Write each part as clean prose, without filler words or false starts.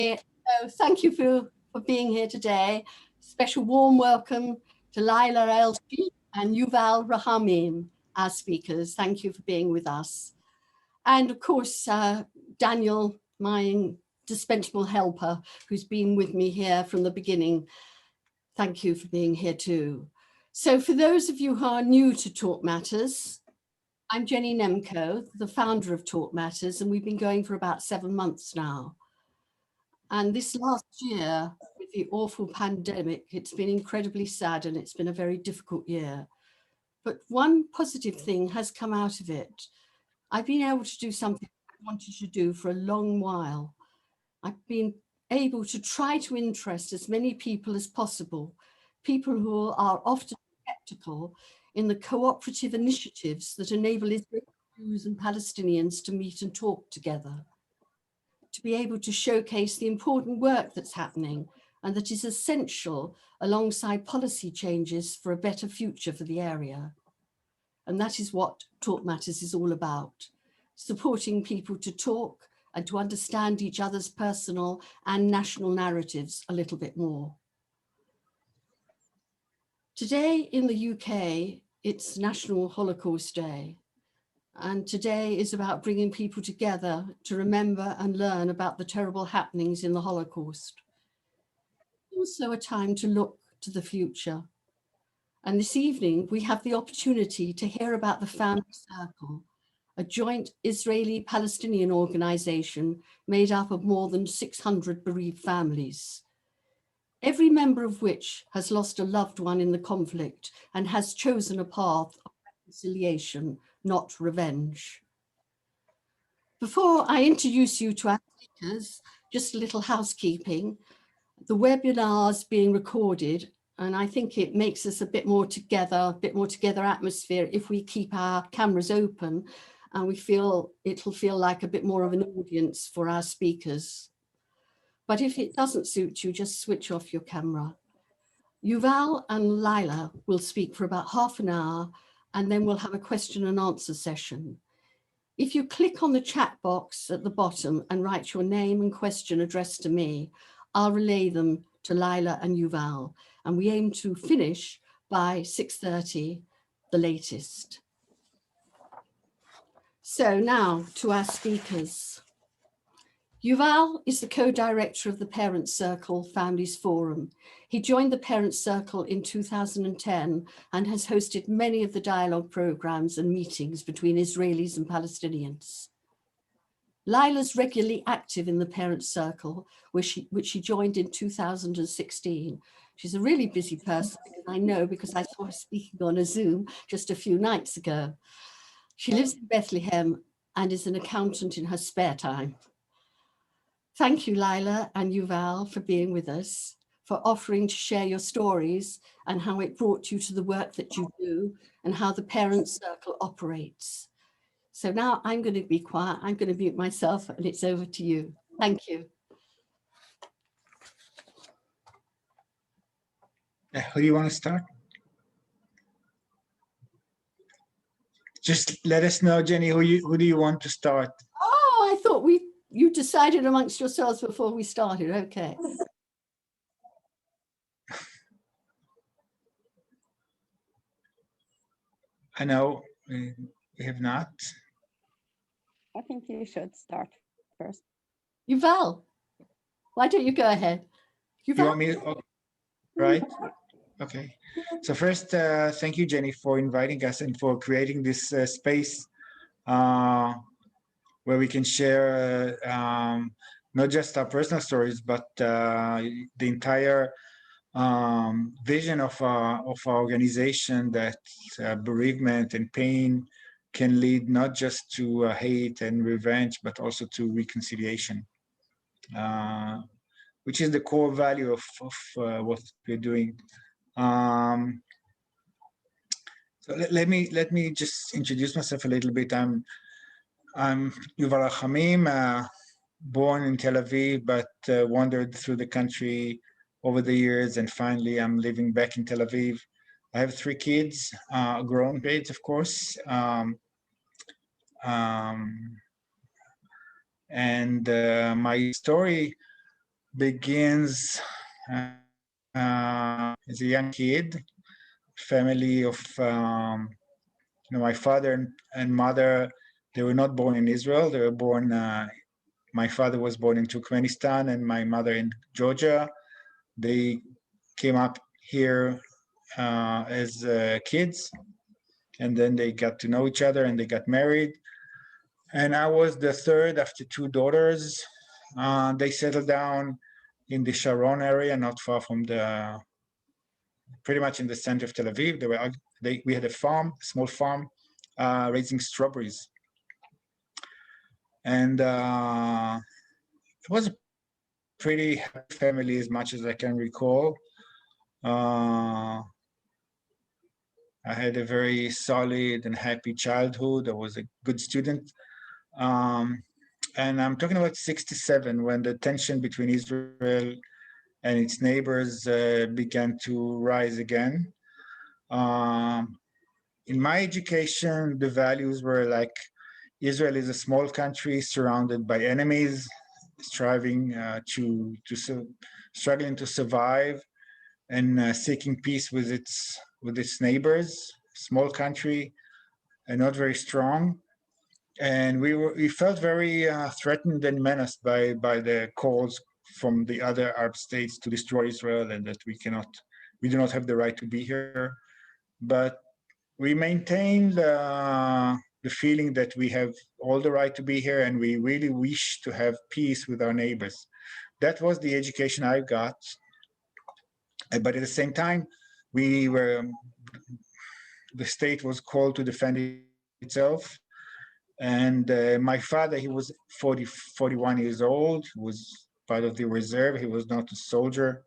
So thank you for being here today. Special warm welcome to Laila Elshi and Yuval Rahamim, our speakers. Thank you for being with us. And of course, Daniel, my indispensable helper, who's been with me here from the beginning. Thank you for being here too. So for those of you who are new to TalkMatters, I'm Jenny Nemko, the founder of TalkMatters, and we've been going for about 7 months now. And this last year, with the awful pandemic, it's been incredibly sad and it's been a very difficult year. But one positive thing has come out of it. I've been able to do something I wanted to do for a long while. I've been able to try to interest as many people as possible, people who are often skeptical in the cooperative initiatives that enable Israelis and Palestinians to meet and talk together, to be able to showcase the important work that's happening and that is essential alongside policy changes for a better future for the area. And that is what TalkMatters is all about, supporting people to talk and to understand each other's personal and national narratives a little bit more. Today in the UK, it's National Holocaust Day. And today is about bringing people together to remember and learn about the terrible happenings in the Holocaust. Also a time to look to the future. And this evening, we have the opportunity to hear about the Family Circle, a joint Israeli-Palestinian organization made up of more than 600 bereaved families, every member of which has lost a loved one in the conflict and has chosen a path of reconciliation, not revenge. Before I introduce you to our speakers, just a little housekeeping. The webinar is being recorded, and I think it makes us a bit more together atmosphere if we keep our cameras open, and it'll feel like a bit more of an audience for our speakers. But if it doesn't suit you, just switch off your camera. Yuval and Laila will speak for about half an hour, and then we'll have a question and answer session. If you click on the chat box at the bottom and write your name and question addressed to me, I'll relay them to Laila and Yuval, and we aim to finish by 6:30, the latest. So now to our speakers. Yuval is the co-director of the Parents Circle Families Forum. He joined the Parents Circle in 2010 and has hosted many of the dialogue programs and meetings between Israelis and Palestinians. Laila's regularly active in the Parents Circle, which she joined in 2016. She's a really busy person, I know, because I saw her speaking on a Zoom just a few nights ago. She lives in Bethlehem and is an accountant in her spare time. Thank you, Laila and Yuval, for being with us, for offering to share your stories and how it brought you to the work that you do and how the Parents Circle operates. So now I'm going to be quiet, I'm going to mute myself, and it's over to you. Thank you. Who do you want to start? Just let us know, Jenny, who do you want to start? Oh, I thought you decided amongst yourselves before we started. Okay. I know we have not. I think you should start first. Yuval, why don't you go ahead? Yuval? You want me? Okay. Right. Okay. So first, thank you, Jenny, for inviting us and for creating this space where we can share not just our personal stories, but the entire vision of our organization, that bereavement and pain can lead not just to hate and revenge, but also to reconciliation, which is the core value of what we're doing. So let me just introduce myself a little bit. I'm Yuval Rahamim, born in Tel Aviv, but wandered through the country over the years, and finally I'm living back in Tel Aviv. I have 3 kids, grown kids, of course, and my story begins as a young kid, family of my father and mother. They were not born in Israel. They were born. My father was born in Turkmenistan and my mother in Georgia. They came up here as kids, and then they got to know each other and they got married. And I was the third after two daughters. They settled down in the Sharon area, not far from pretty much in the center of Tel Aviv. We had a farm, a small farm, raising strawberries. And it was a pretty happy family as much as I can recall. I had a very solid and happy childhood. I was a good student. And I'm talking about 67 when the tension between Israel and its neighbors began to rise again. In my education, the values were like Israel is a small country surrounded by enemies, striving struggling to survive and seeking peace with its neighbors. Small country and not very strong, and we felt very threatened and menaced by the calls from the other Arab states to destroy Israel and that we do not have the right to be here. But we maintained the feeling that we have all the right to be here and we really wish to have peace with our neighbors. That was the education I got. But at the same time, the state was called to defend itself. And my father, he was 41 years old, was part of the reserve. He was not a soldier,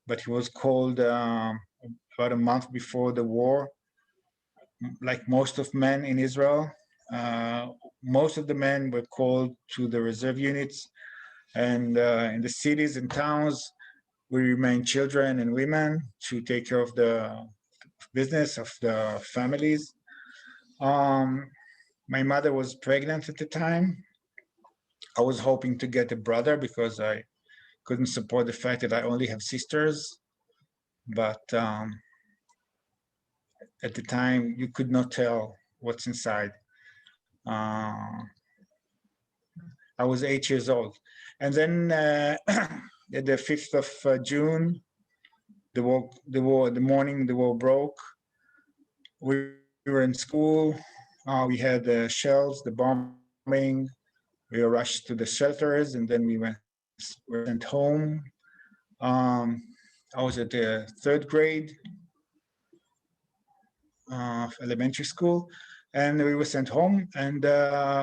but he was called about a month before the war. Like most of men in Israel, most of the men were called to the reserve units. And in the cities and towns, we remained children and women to take care of the business of the families. My mother was pregnant at the time. I was hoping to get a brother because I couldn't support the fact that I only have sisters. But at the time, you could not tell what's inside. I was 8 years old. And then at the 5th of June, the morning the war broke. We were in school. We had the shells, the bombing. We were rushed to the shelters, and then were sent home. I was at the third grade of elementary school, and we were sent home. And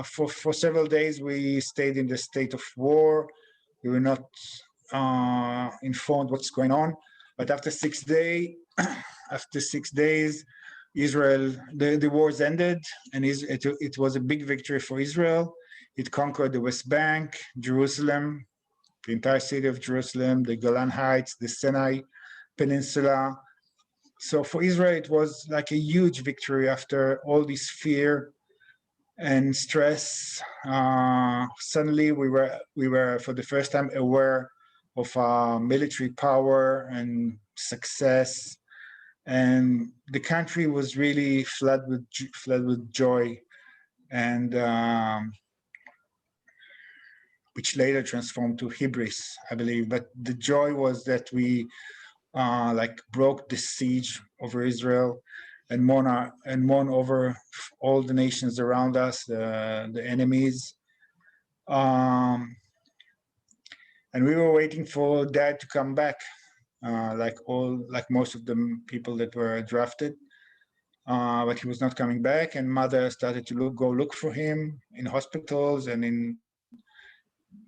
for several days, we stayed in the state of war. We were not informed what's going on. But after 6 days, Israel, the wars ended, and it was a big victory for Israel. It conquered the West Bank, Jerusalem, the entire city of Jerusalem, the Golan Heights, the Sinai Peninsula. So for Israel, it was like a huge victory after all this fear and stress. Suddenly, we were for the first time aware of military power and success, and the country was really flooded with joy, and which later transformed to hubris, I believe. But the joy was that we broke the siege over Israel and mourn over all the nations around us, the enemies. And we were waiting for Dad to come back, like most of the people that were drafted. But he was not coming back, and Mother started to go look for him in hospitals and in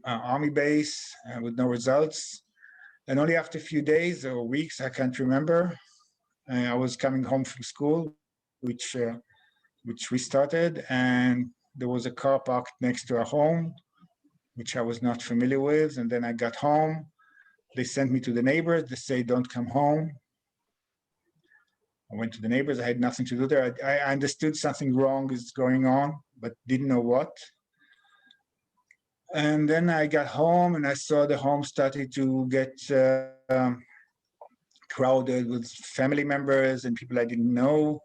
army base with no results. And only after a few days or weeks, I can't remember, I was coming home from school, which we started, and there was a car parked next to our home, which I was not familiar with. And then I got home. They sent me to the neighbors. They say, "Don't come home." I went to the neighbors. I had nothing to do there. I understood something wrong is going on, but didn't know what. And then I got home and I saw the home started to get crowded with family members and people I didn't know.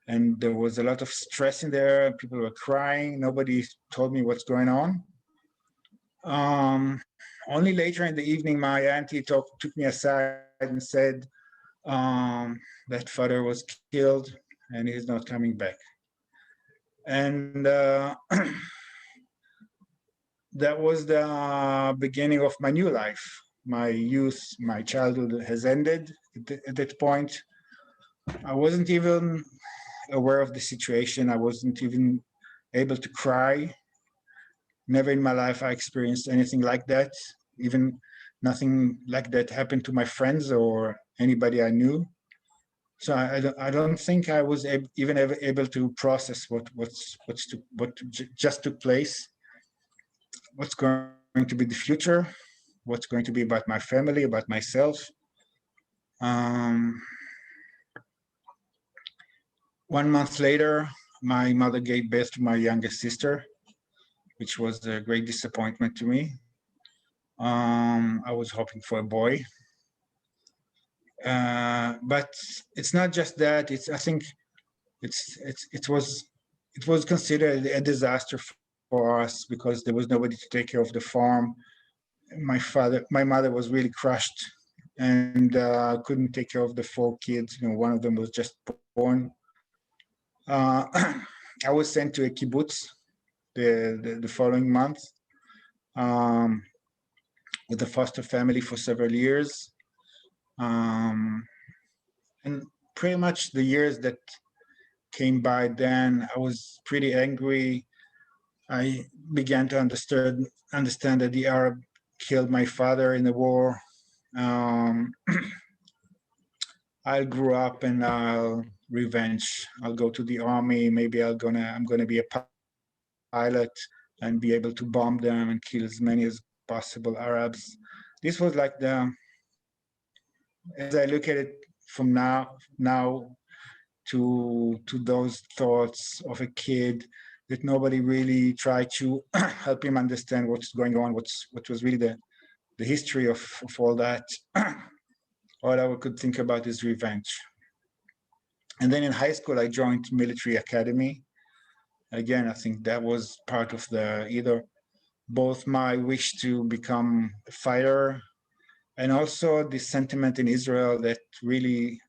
And there was a lot of stress in there. People were crying. Nobody told me what's going on. Only later in the evening, my auntie took me aside and said that father was killed and he's not coming back. And that was the beginning of my new life. My youth, my childhood has ended at that point. I wasn't even aware of the situation. I wasn't even able to cry. Never in my life I experienced anything like that. Even nothing like that happened to my friends or anybody I knew. So I don't think I was even ever able to process what just took place, what's going to be the future, what's going to be about my family, about myself. Um, 1 month later, my mother gave birth to my youngest sister, which was a great disappointment to me. I was hoping for a boy. But it's not just that. I think it was considered a disaster for us because there was nobody to take care of the farm. My mother was really crushed and couldn't take care of the 4 kids. One of them was just born. I was sent to a kibbutz the following month um, with a foster family for several years. And pretty much the years that came by then, I was pretty angry. I began to understand that the Arab killed my father in the war. I'll grow up and I'll revenge. I'll go to the army. Maybe I'm gonna be a pilot and be able to bomb them and kill as many as possible Arabs. This was like as I look at it from now to those thoughts of a kid that nobody really tried to help him understand what's going on, what was really the history of all that. All I could think about is revenge. And then in high school, I joined military academy. Again, I think that was part of either both my wish to become a fighter and also the sentiment in Israel that really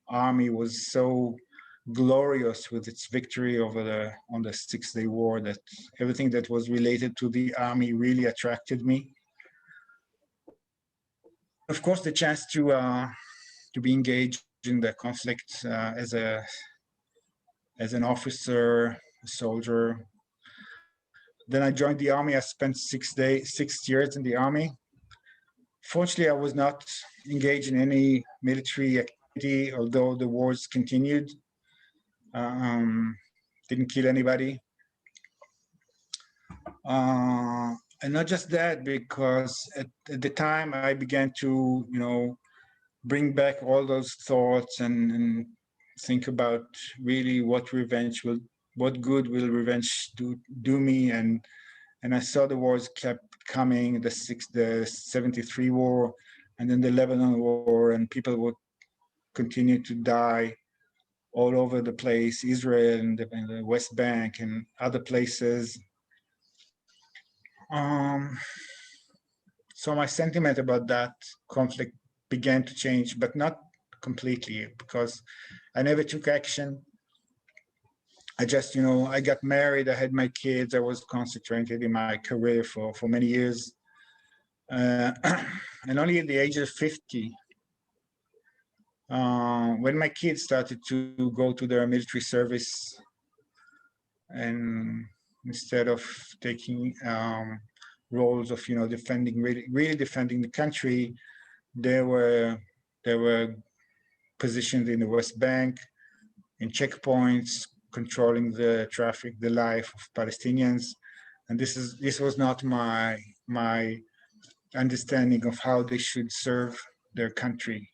army was so glorious with its victory on the 6-day war, that everything that was related to the army really attracted me. Of course, the chance to be engaged in the conflict as an officer, a soldier. Then I joined the army. I spent 6 years in the army. Fortunately, I was not engaged in any military activity, although the wars continued. Didn't kill anybody. And not just that, because at the time I began to, bring back all those thoughts and think about really what good will revenge do me. And I saw the wars kept coming, the 73 war, and then the Lebanon war, and people would continue to die all over the place, Israel and the West Bank and other places. So my sentiment about that conflict began to change, but not completely, because I never took action. I just, I got married, I had my kids, I was concentrated in my career for many years. And only at the age of 50, when my kids started to go to their military service, and instead of taking roles of defending really defending the country, they were positioned in the West Bank, in checkpoints, controlling the traffic, the life of Palestinians, and this was not my understanding of how they should serve their country.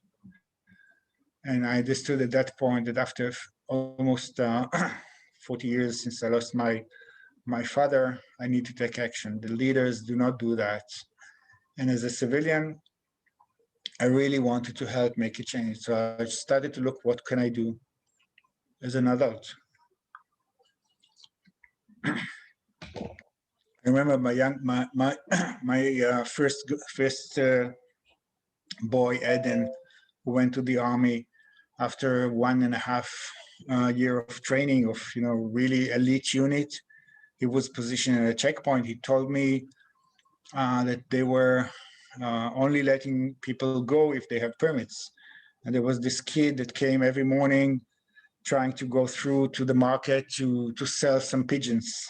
And I understood at that point that after almost 40 years since I lost my my father, I need to take action. The leaders do not do that. And as a civilian, I really wanted to help make a change. So I started to look, what can I do as an adult? I remember my first boy, Eden, who went to the army after 1.5 year of training of, really elite unit. He was positioned at a checkpoint. He told me that they were only letting people go if they have permits. And there was this kid that came every morning trying to go through to the market to sell some pigeons.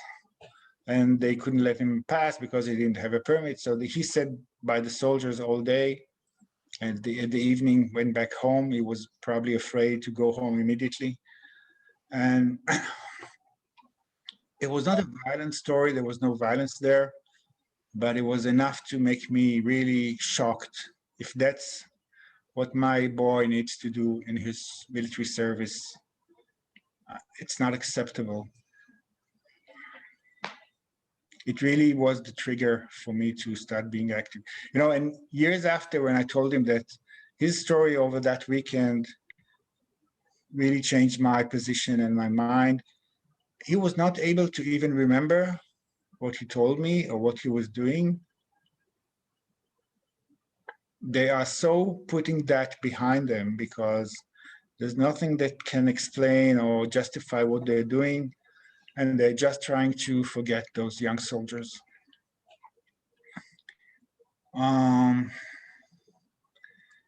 And they couldn't let him pass because he didn't have a permit. So he sat by the soldiers all day. And at the evening, went back home. He was probably afraid to go home immediately. And it was not a violent story. There was no violence there. But it was enough to make me really shocked. If that's what my boy needs to do in his military service, it's not acceptable. It really was the trigger for me to start being active. And years after, when I told him that, his story over that weekend really changed my position and my mind. He was not able to even remember what he told me or what he was doing. They are so putting that behind them because there's nothing that can explain or justify what they're doing, and they're just trying to forget those young soldiers.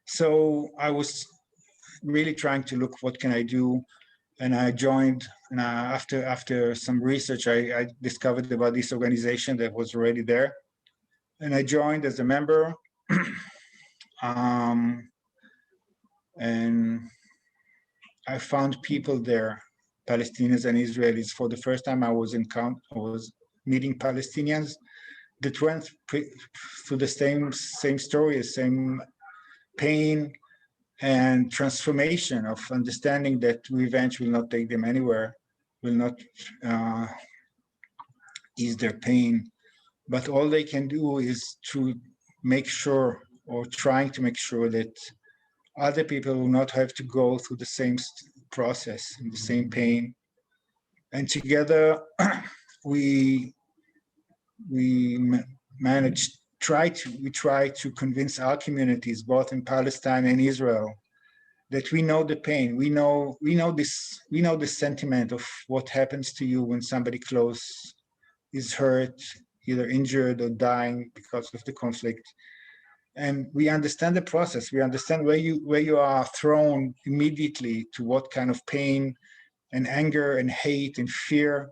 So I was really trying to look, what can I do? And I joined, and after some research, I discovered about this organization that was already there. And I joined as a member. And I found people there, Palestinians and Israelis. For the first time, I was meeting Palestinians that went through the same story, the same pain and transformation of understanding that revenge will not take them anywhere, will not ease their pain. But all they can do is to make sure, or trying to make sure, that other people will not have to go through the same process and the same pain. And together, we try to convince our communities, both in Palestine and Israel, that we know the pain. We know the sentiment of what happens to you when somebody close is hurt, either injured or dying because of the conflict. And we understand the process. We understand where you are thrown immediately to what kind of pain and anger and hate and fear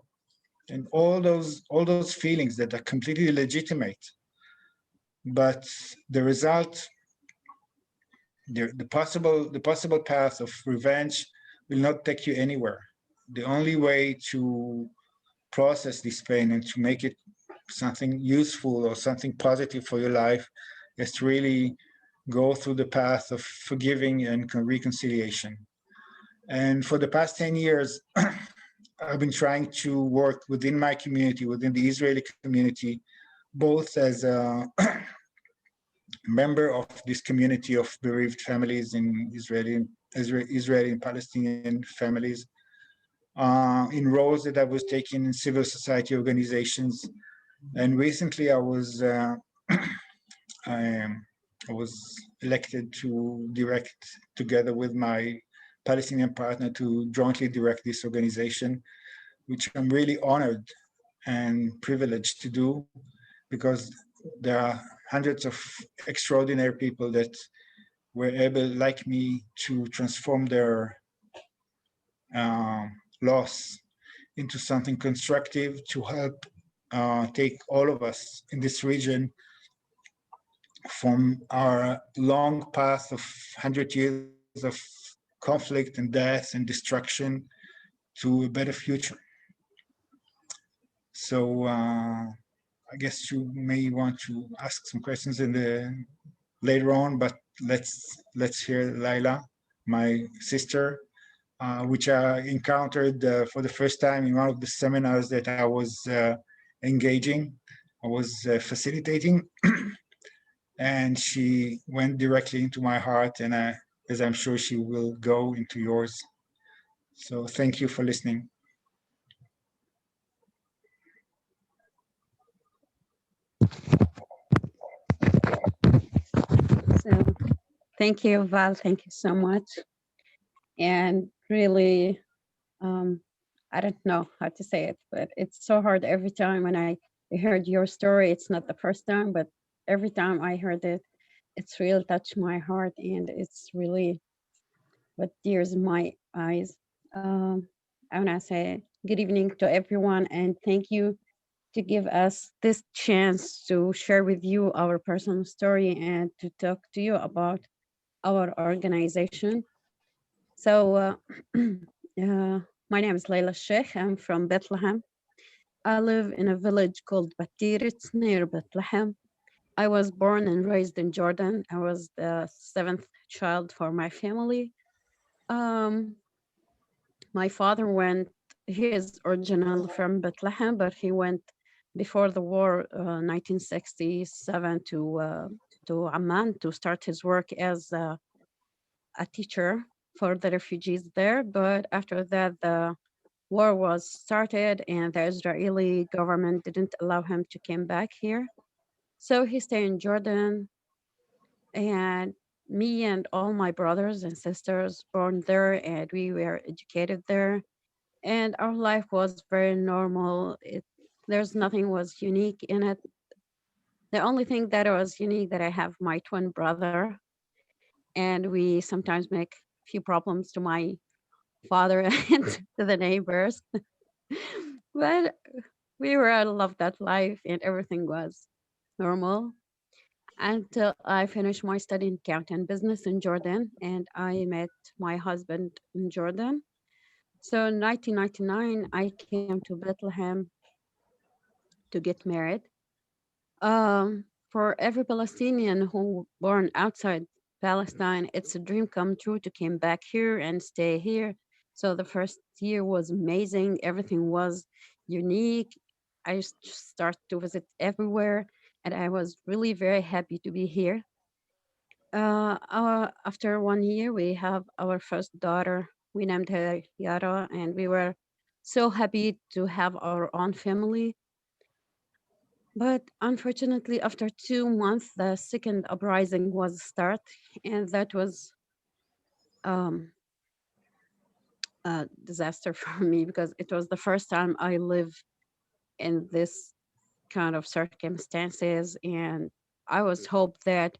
and all those feelings that are completely legitimate. But the result, the possible path of revenge will not take you anywhere. The only way to process this pain and to make it something useful or something positive for your life is to really go through the path of forgiving and reconciliation. And for the past 10 years, I've been trying to work within my community, within the Israeli community, both as a member of this community of bereaved families in Israeli and Palestinian families, in roles that I was taking in civil society organizations. And recently I was elected to direct, together with my Palestinian partner, to jointly direct this organization, which I'm really honored and privileged to do, because there are hundreds of extraordinary people that were able, like me, to transform their loss into something constructive to help take all of us in this region from our long path of 100 years of conflict and death and destruction to a better future. So I guess you may want to ask some questions later on, but let's hear Laila, my sister, which I encountered for the first time in one of the seminars that I was engaging. I was facilitating, and she went directly into my heart, and as I'm sure she will go into yours. So thank you for listening. So thank you, Val. Thank you so much. And really, I don't know how to say it, but it's so hard every time when I heard your story. It's not the first time, but every time I heard it, it's really touched my heart, and it's really what tears in my eyes. I want to say good evening to everyone, and thank you to give us this chance to share with you our personal story and to talk to you about our organization. So, my name is Leila Sheikh. I'm from Bethlehem. I live in a village called Batir. It's near Bethlehem. I was born and raised in Jordan. I was the seventh child for my family. Um, my father went, he is original from Bethlehem, but he went before the war, 1967, to Amman to start his work as a teacher for the refugees there. But after that, the war was started and the Israeli government didn't allow him to come back here. So he stayed in Jordan, and me and all my brothers and sisters born there, and we were educated there, and our life was very normal. There's nothing was unique in it. The only thing that was unique that I have my twin brother, and we sometimes make few problems to my father and to the neighbors. But we were love that life, and everything was normal until I finished my study in accounting and business in Jordan, and I met my husband in Jordan. So in 1999, I came to Bethlehem to get married. For every Palestinian who born outside Palestine, it's a dream come true to come back here and stay here. So the first year was amazing. Everything was unique. I started to visit everywhere, and I was really very happy to be here. After 1 year, we have our first daughter. We named her Yara, and we were so happy to have our own family. But unfortunately, after 2 months, the second uprising was start, and that was um, a disaster for me because it was the first time I live in this kind of circumstances, and I was hoped that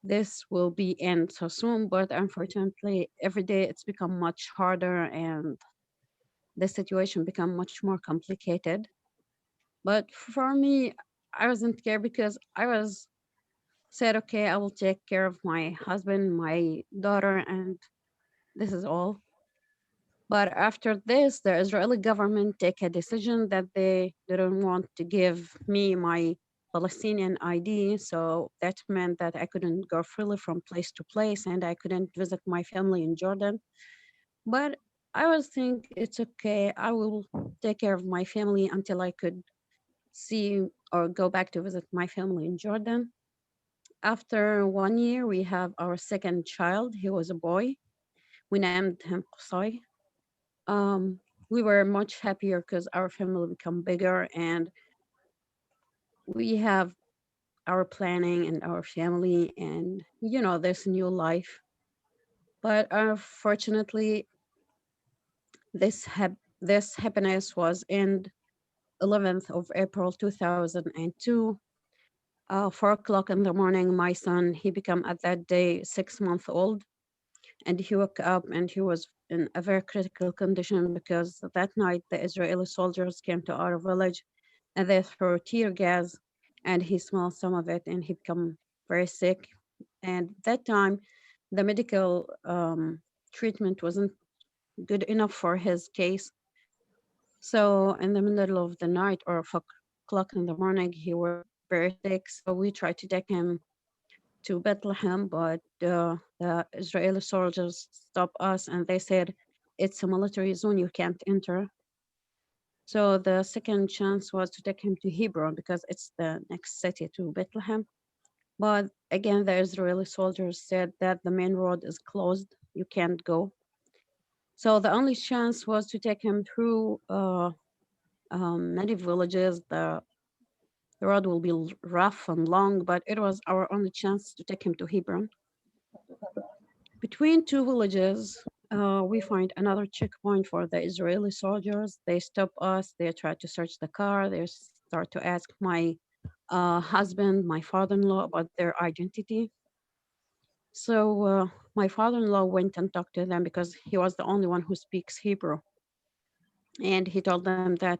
this will be end so soon. But unfortunately, every day it's become much harder, and the situation become much more complicated. But for me, I wasn't care because I was said, okay, I will take care of my husband, my daughter, and this is all. But after this, the Israeli government take a decision that they didn't want to give me my Palestinian ID. So that meant that I couldn't go freely from place to place and I couldn't visit my family in Jordan. But I was think it's okay. I will take care of my family until I could see or go back to visit my family in Jordan. After 1 year, we have our second child. He was a boy. We named him Qusay. We were much happier because our family become bigger and we have our planning and our family and this new life. But unfortunately, this happiness was in 11th of April 2002. 4 o'clock in the morning, my son, he became at that day 6 months old, and he woke up and he was in a very critical condition because that night the Israeli soldiers came to our village and they threw tear gas, and he smelled some of it and he became very sick. And that time the medical treatment wasn't good enough for his case. So in the middle of the night or 4 o'clock in the morning, he was very sick. So we tried to take him to Bethlehem, but the Israeli soldiers stopped us and they said, it's a military zone, you can't enter. So the second chance was to take him to Hebron because it's the next city to Bethlehem. But again, the Israeli soldiers said that the main road is closed. You can't go. So the only chance was to take him through many villages. The road will be rough and long, but it was our only chance to take him to Hebron. Between two villages, we find another checkpoint for the Israeli soldiers. They stop us. They try to search the car. They start to ask my husband, my father-in-law about their identity. So my father-in-law went and talked to them because he was the only one who speaks Hebrew. And he told them that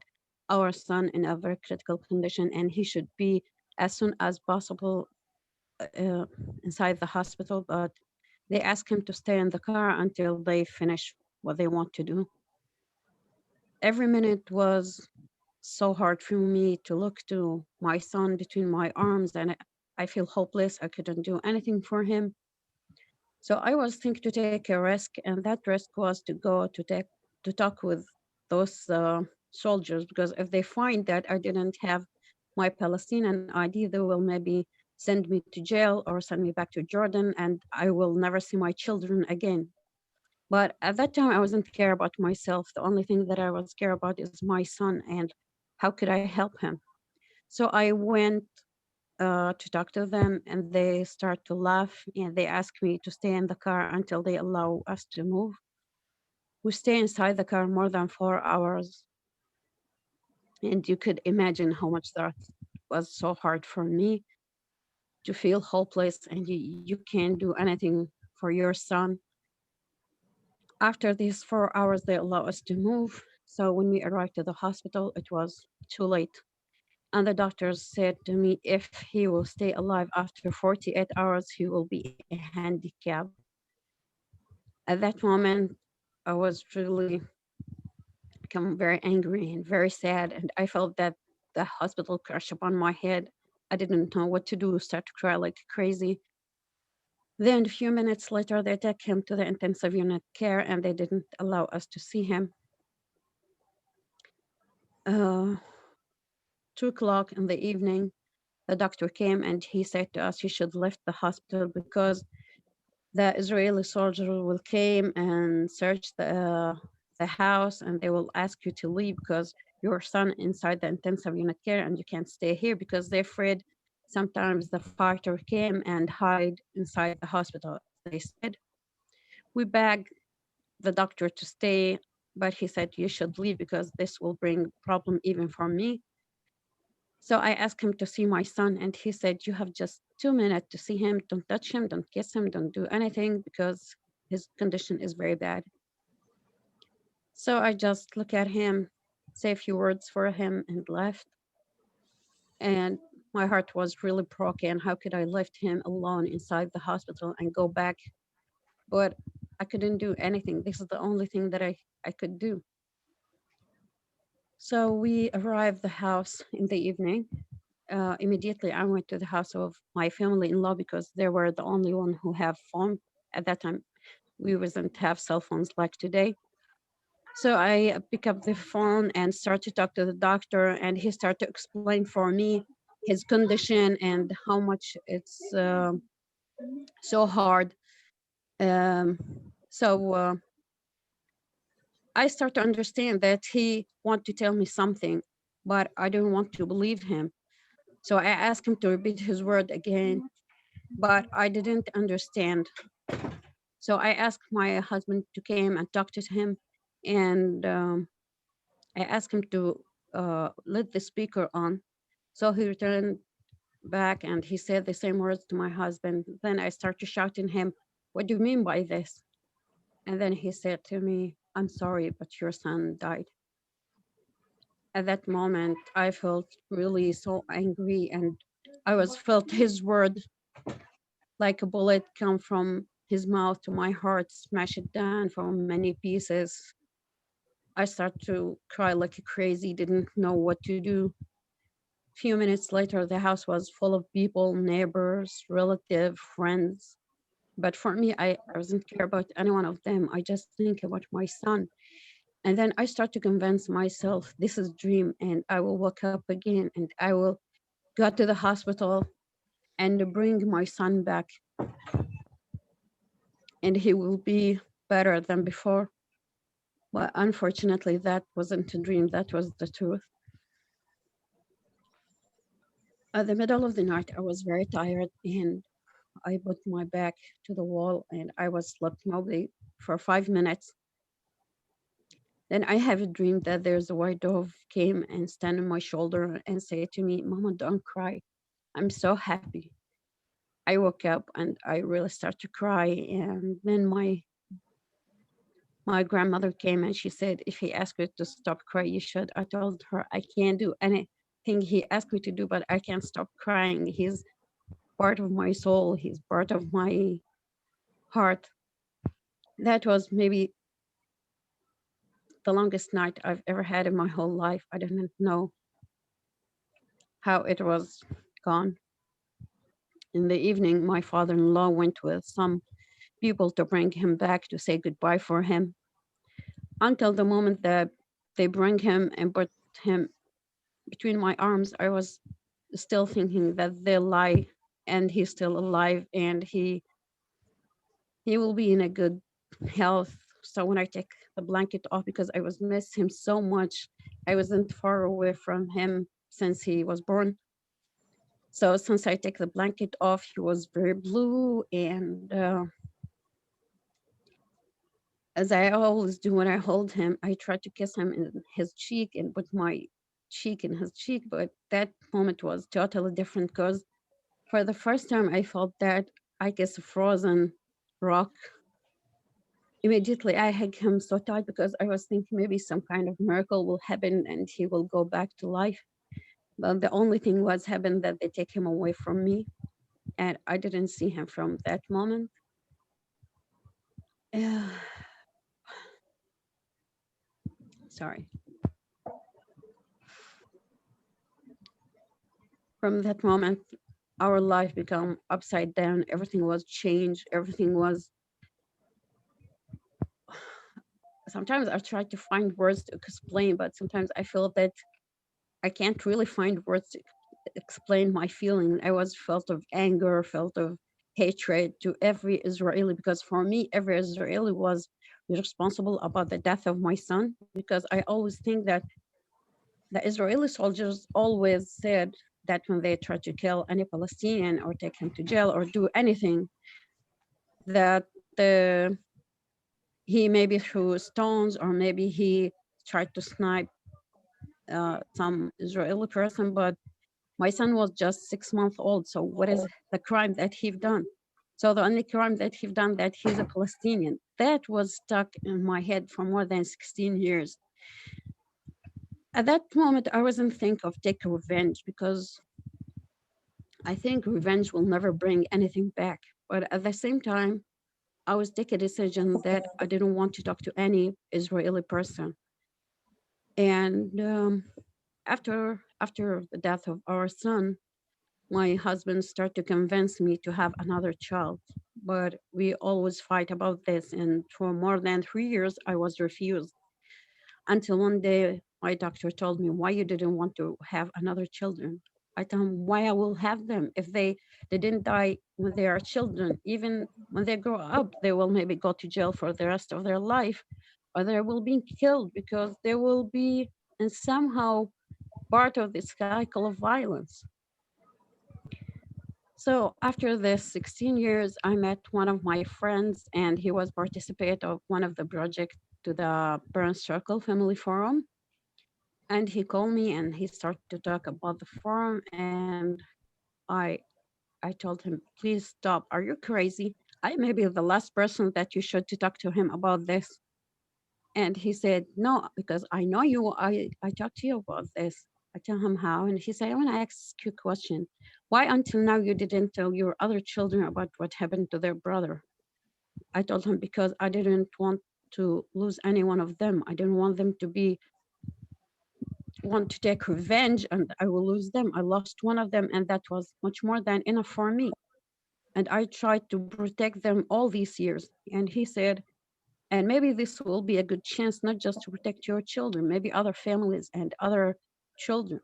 our son in a very critical condition and he should be as soon as possible uh, inside the hospital, but they asked him to stay in the car until they finish what they want to do. Every minute was so hard for me to look to my son between my arms, and I feel hopeless. I couldn't do anything for him. So I was thinking to take a risk, and that risk was to go to talk with those soldiers because if they find that I didn't have my Palestinian ID, they will maybe send me to jail or send me back to Jordan, and I will never see my children again. But at that time, I wasn't care about myself. The only thing that I was care about is my son and how could I help him. So I went to talk to them, and they start to laugh and they ask me to stay in the car until they allow us to move. We stay inside the car more than 4 hours, and you could imagine how much that was so hard for me to feel hopeless and you can't do anything for your son. After these 4 hours, they allow us to move. So when we arrived at the hospital, it was too late. And the doctors said to me, if he will stay alive after 48 hours, he will be handicapped. At that moment, I was really become very angry and very sad. And I felt that the hospital crashed upon my head. I didn't know what to do, start to cry like crazy. Then a few minutes later, they took him to the intensive unit care and they didn't allow us to see him. Uh, 2 o'clock in the evening, the doctor came and he said to us, you should leave the hospital because the Israeli soldier will came and search the house and they will ask you to leave because your son inside the intensive unit care and you can't stay here because they're afraid sometimes the fighter came and hide inside the hospital, as they said. We begged the doctor to stay, but he said you should leave because this will bring problem even for me. So I asked him to see my son, and he said, you have just 2 minutes to see him. Don't touch him, don't kiss him, don't do anything because his condition is very bad. So I just look at him, say a few words for him, and left. And my heart was really broken. How could I leave him alone inside the hospital and go back? But I couldn't do anything. This is the only thing that I could do. So we arrived the house in the evening. Immediately I went to the house of my family-in-law because they were the only one who have phone. At that time, we wasn't have cell phones like today. So I pick up the phone and start to talk to the doctor, and he started to explain for me his condition and how much it's so hard. Um, so I start to understand that he want to tell me something, but I don't want to believe him. So I asked him to repeat his word again, but I didn't understand. So I asked my husband to come and talk to him, and I asked him to let the speaker on. So he returned back and he said the same words to my husband. Then I started shouting him, "What do you mean by this?" And then he said to me, "I'm sorry, but your son died." At that moment, I felt really so angry, and I was felt his word like a bullet come from his mouth to my heart, smash it down from many pieces. I started to cry like crazy, didn't know what to do. Few minutes later, the house was full of people, neighbors, relatives, friends. But for me, I wasn't care about any one of them. I just think about my son. And then I start to convince myself this is dream, and I will wake up again, and I will go to the hospital and bring my son back, and he will be better than before. But unfortunately, that wasn't a dream, that was the truth. At the middle of the night, I was very tired, and I put my back to the wall, and I was slept maybe for 5 minutes. Then I have a dream that there's a white dove came and stand on my shoulder and say to me, "Mama, don't cry. I'm so happy." I woke up and I really start to cry. And then my grandmother came and she said, "If he asked you to stop crying, you should." I told her I can't do anything he asked me to do, but I can't stop crying. He's part of my soul. He's part of my heart. That was maybe the longest night I've ever had in my whole life. I didn't know how it was gone. In the evening, my father-in-law went with some people to bring him back to say goodbye for him. Until the moment that they bring him and put him between my arms, I was still thinking that they lie and he's still alive and he will be in a good health. So when I take the blanket off, because I was miss him so much, I wasn't far away from him since he was born. So since I take the blanket off, he was very blue. And as I always do when I hold him, I try to kiss him in his cheek and put my cheek in his cheek. But that moment was totally different because for the first time I felt that I kiss a frozen rock. Immediately I hugged him so tight because I was thinking maybe some kind of miracle will happen and he will go back to life. But the only thing was happened that they take him away from me, and I didn't see him from that moment. Yeah, sorry. From that moment, our life became upside down. Everything was changed. Everything was. Sometimes I try to find words to explain, but sometimes I feel that I can't really find words to explain my feeling. I was felt of anger, felt of hatred to every Israeli, because for me, every Israeli was responsible about the death of my son. Because I always think that the Israeli soldiers always said that when they try to kill any Palestinian or take him to jail or do anything, that the he maybe threw stones or maybe he tried to snipe some Israeli person, but my son was just 6 months old. So what is the crime that he've done? So the only crime that he've done that he's a Palestinian. That was stuck in my head for more than 16 years. At that moment, I wasn't think of take revenge because I think revenge will never bring anything back. But at the same time, I was take a decision that I didn't want to talk to any Israeli person. And after the death of our son, my husband started to convince me to have another child. But we always fight about this, and for more than 3 years, I was refused. Until one day, my doctor told me, "Why you didn't want to have another children?" I told him, "Why I will have them if they didn't die when they are children? Even when they grow up, they will maybe go to jail for the rest of their life, or they will be killed because they will be and somehow part of this cycle of violence." So after this 16 years, I met one of my friends, and he was participant of one of the project to the Parent Circle Family Forum. And he called me and he started to talk about the forum. And I I told him, "Please stop. Are you crazy? I may be the last person that you should to talk to him about this." And he said, "No, because I know you. I talked to you about this." I tell him how, and he said, "I want to ask you a question. Why until now you didn't tell your other children about what happened to their brother?" I told him because I didn't want to lose any one of them. I didn't want them to be want to take revenge and I will lose them. I lost one of them, and that was much more than enough for me. And I tried to protect them all these years. And he said, And maybe this will be a good chance not just to protect your children, maybe other families and other children.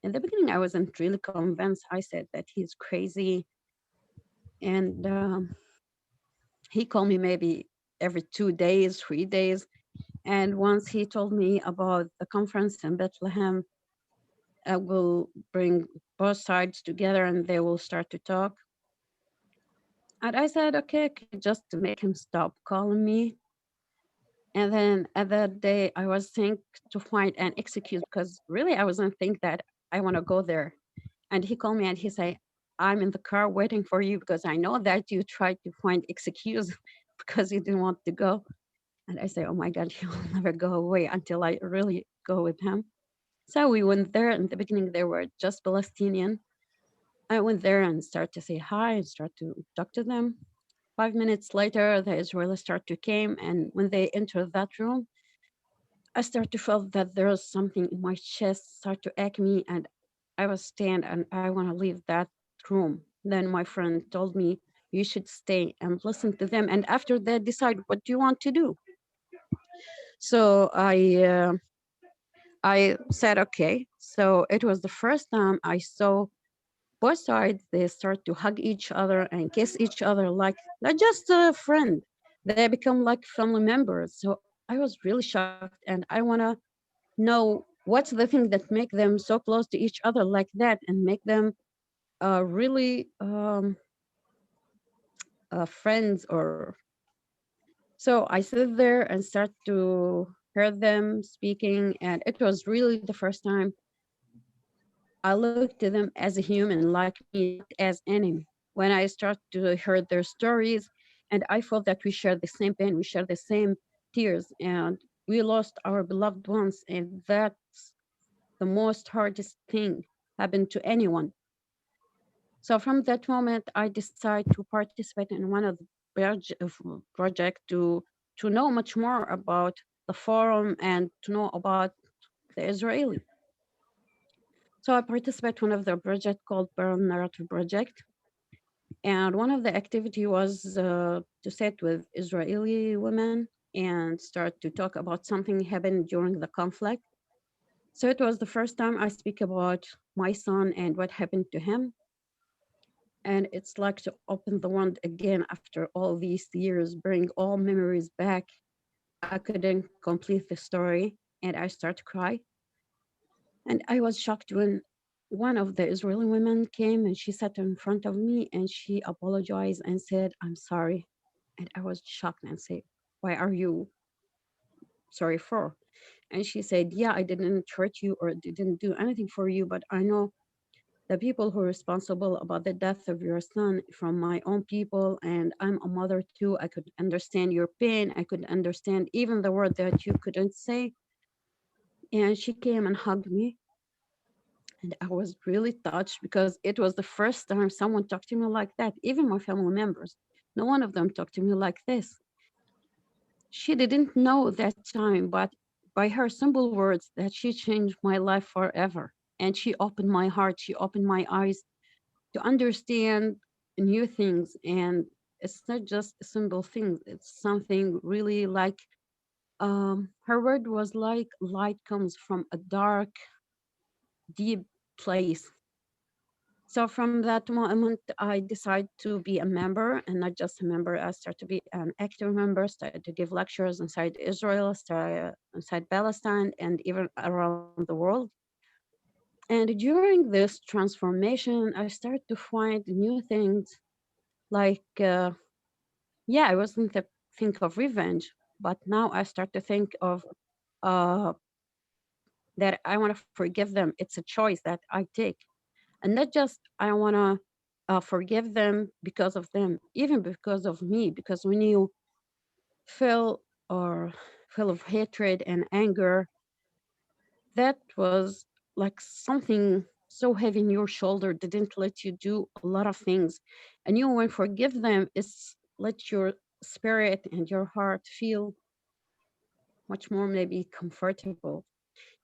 In the beginning, I wasn't really convinced. I said that he's crazy. And he called me maybe every 2 days, 3 days. And once he told me about the conference in Bethlehem, I will bring both sides together and they will start to talk. And I said, okay, just to make him stop calling me. And then at that day, I was think to find an excuse because really I wasn't think that I want to go there. And he called me and he said, I'm in the car waiting for you because I know that you tried to find excuse because you didn't want to go. And I say, oh my God, he will never go away until I really go with him. So we went there. In the beginning, they were just Palestinian. I went there and start to say hi and start to talk to them. 5 minutes later, the Israelis start to came, and when they enter that room, I start to feel that there is something in my chest start to ache me, and I was stand and I want to leave that room. Then my friend told me you should stay and listen to them, and after that decide what do you want to do. So I said okay. So it was the first time I saw both sides. They start to hug each other and kiss each other like not just a friend. They become like family members. So I was really shocked, and I wanna know what's the thing that make them so close to each other like that and make them really friends. Or so I sit there and start to hear them speaking, and it was really the first time I looked to them as a human like me, not as enemy. When I start to hear their stories, and I felt that we share the same pain, we share the same tears, and we lost our beloved ones, and that's the most hardest thing happened to anyone. So from that moment, I decided to participate in one of the project to know much more about the forum and to know about the Israeli. So I participate one of the project called Pearl Narrative Project, and one of the activity was to sit with Israeli women and start to talk about something happened during the conflict. So it was the first time I speak about my son and what happened to him. And it's like to open the wound again after all these years, bring all memories back. I couldn't complete the story and I start to cry. And I was shocked when one of the Israeli women came and she sat in front of me and she apologized and said, I'm sorry. And I was shocked and said, why are you sorry for? And she said, yeah, I didn't hurt you or didn't do anything for you, but I know the people who are responsible about the death of your son from my own people, and I'm a mother too. I could understand your pain. I could understand even the word that you couldn't say. And she came and hugged me, and I was really touched because it was the first time someone talked to me like that. Even my family members, no one of them talked to me like this. She didn't know that time, but by her simple words that she changed my life forever. And she opened my heart, she opened my eyes to understand new things. And it's not just a simple thing, it's something really like her word was like light comes from a dark, deep place. So from that moment, I decided to be a member and not just a member. I started to be an active member, started to give lectures inside Israel, inside Palestine, and even around the world. And during this transformation, I started to find new things like, yeah, I wasn't think of revenge, but now I start to think of uh, that I want to forgive them. It's a choice that I take. And not just I want to forgive them because of them, even because of me. Because when you feel or feel of hatred and anger, that was like something so heavy in your shoulder didn't let you do a lot of things, and you when forgive them it's let your spirit and your heart feel much more maybe comfortable.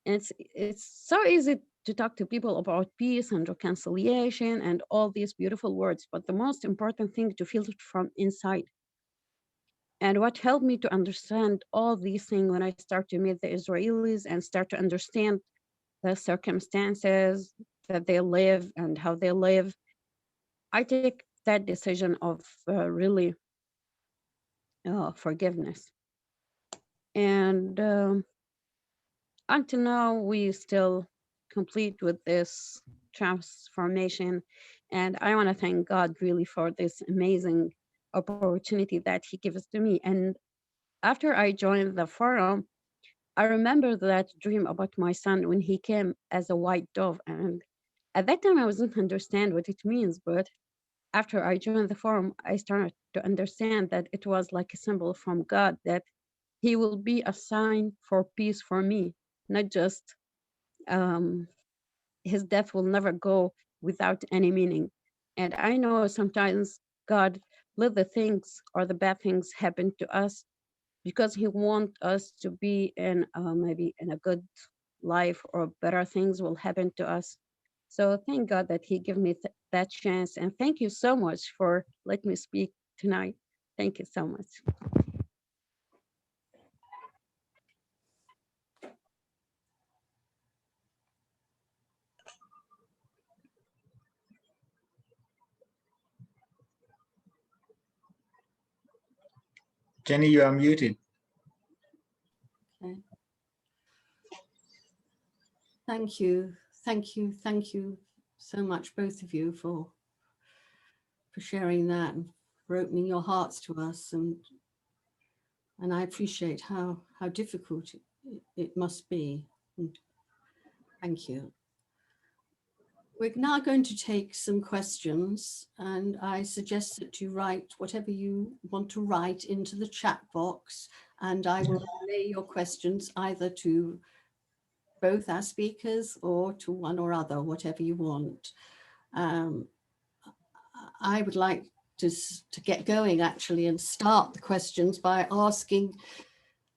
And it's so easy to talk to people about peace and reconciliation and all these beautiful words, but the most important thing to feel it from inside. And what helped me to understand all these things when I start to meet the Israelis and start to understand the circumstances that they live and how they live, I take that decision of really forgiveness. And until now, we still complete with this transformation. And I want to thank God really for this amazing opportunity that He gives to me. And after I joined the forum, I remember that dream about my son when he came as a white dove. And at that time, I wasn't understand what it means. But after I joined the forum, I started to understand that it was like a symbol from God that He will be a sign for peace for me, not just um, his death will never go without any meaning. And I know sometimes God let the things or the bad things happen to us because He wants us to be in maybe in a good life or better things will happen to us. So thank God that He gave me that chance. And thank you so much for letting me speak tonight. Thank you so much. Jenny, you are muted. Okay. Thank you. Thank you. Thank you so much, both of you, for sharing that and for opening your hearts to us. And I appreciate how difficult it must be. And thank you. We're now going to take some questions, and I suggest that you write whatever you want to write into the chat box, and I will relay your questions either to both our speakers or to one or other, whatever you want. I would like to get going actually and start the questions by asking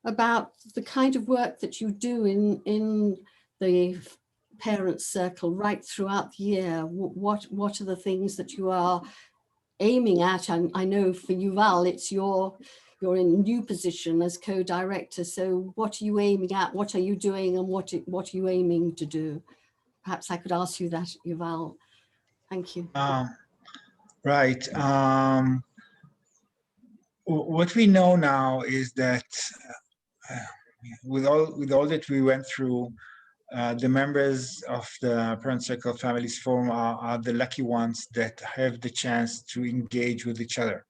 about the kind of work that you do in the parents circle right throughout the year. What are the things that you are aiming at? And I know for Yuval, it's you're in a new position as co-director. So what are you aiming at? What are you doing? And what are you aiming to do? Perhaps I could ask you that, Yuval. Thank you. Right. What we know now is that uh, with all that we went through, the members of the Parent Circle Families Forum are the lucky ones that have the chance to engage with each other.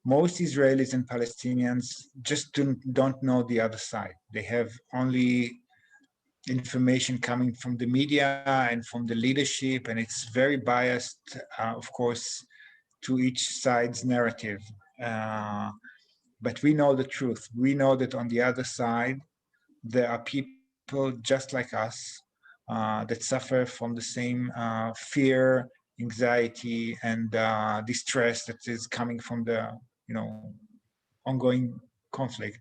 Most Israelis and Palestinians just don't know the other side. They have only information coming from the media and from the leadership, and it's very biased, of course, to each side's narrative. But we know the truth. We know that on the other side, there are people just like us that suffer from the same fear, anxiety, and distress that is coming from the, ongoing conflict.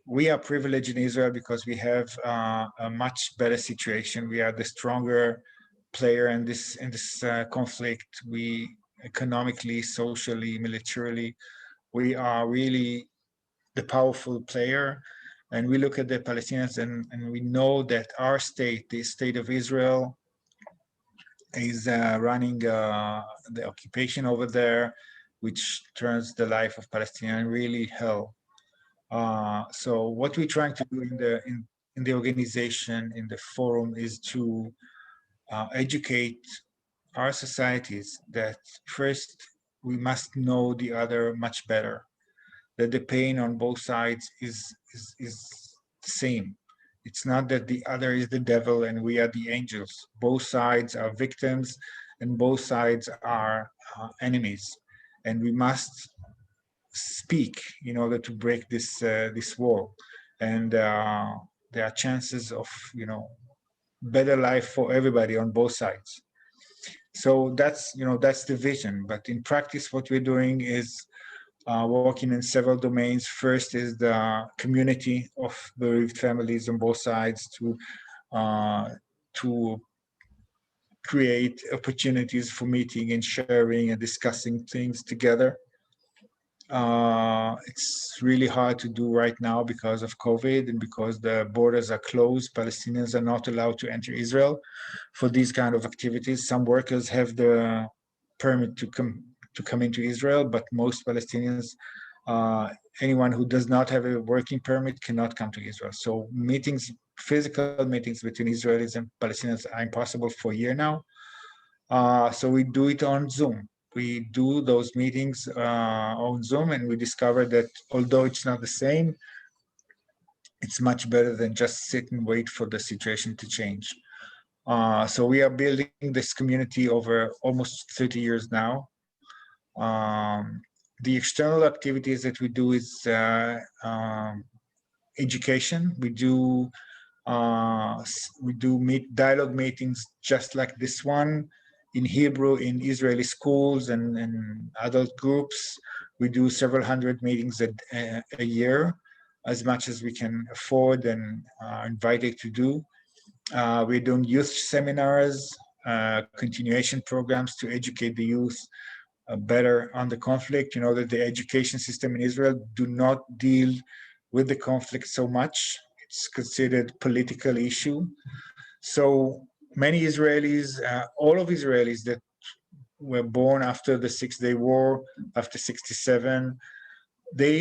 We are privileged in Israel because we have a much better situation. We are the stronger player in this conflict. We economically, socially, militarily, we are really the powerful player. And we look at the Palestinians and we know that our state, the state of Israel, is running the occupation over there, which turns the life of Palestinians really hell. So what we're trying to do in the organization, in the forum, is to educate our societies that first we must know the other much better, that the pain on both sides is the same. It's not that the other is the devil and we are the angels. Both sides are victims and both sides are enemies. And we must speak in order to break this wall. And there are chances of, better life for everybody on both sides. So that's the vision. But in practice, what we're doing is working in several domains. First is the community of bereaved families on both sides to create opportunities for meeting and sharing and discussing things together. It's really hard to do right now because of COVID and because the borders are closed. Palestinians are not allowed to enter Israel for these kind of activities. Some workers have the permit to come into Israel, but most Palestinians, uh, anyone who does not have a working permit cannot come to Israel. So meetings, physical meetings between Israelis and Palestinians are impossible for a year now. So we do it on Zoom. We do those meetings on Zoom, and we discovered that although it's not the same, it's much better than just sit and wait for the situation to change. So we are building this community over almost 30 years now. The external activities that we do is education. We do dialogue meetings just like this one in Hebrew in Israeli schools and adult groups. We do several hundred meetings a year, as much as we can afford and are invited to do. We're doing youth seminars, continuation programs to educate the youth better on the conflict. You know that the education system in Israel do not deal with the conflict so much. It's considered political issue. So many Israelis, all of Israelis that were born after the 6 Day War, after 67, they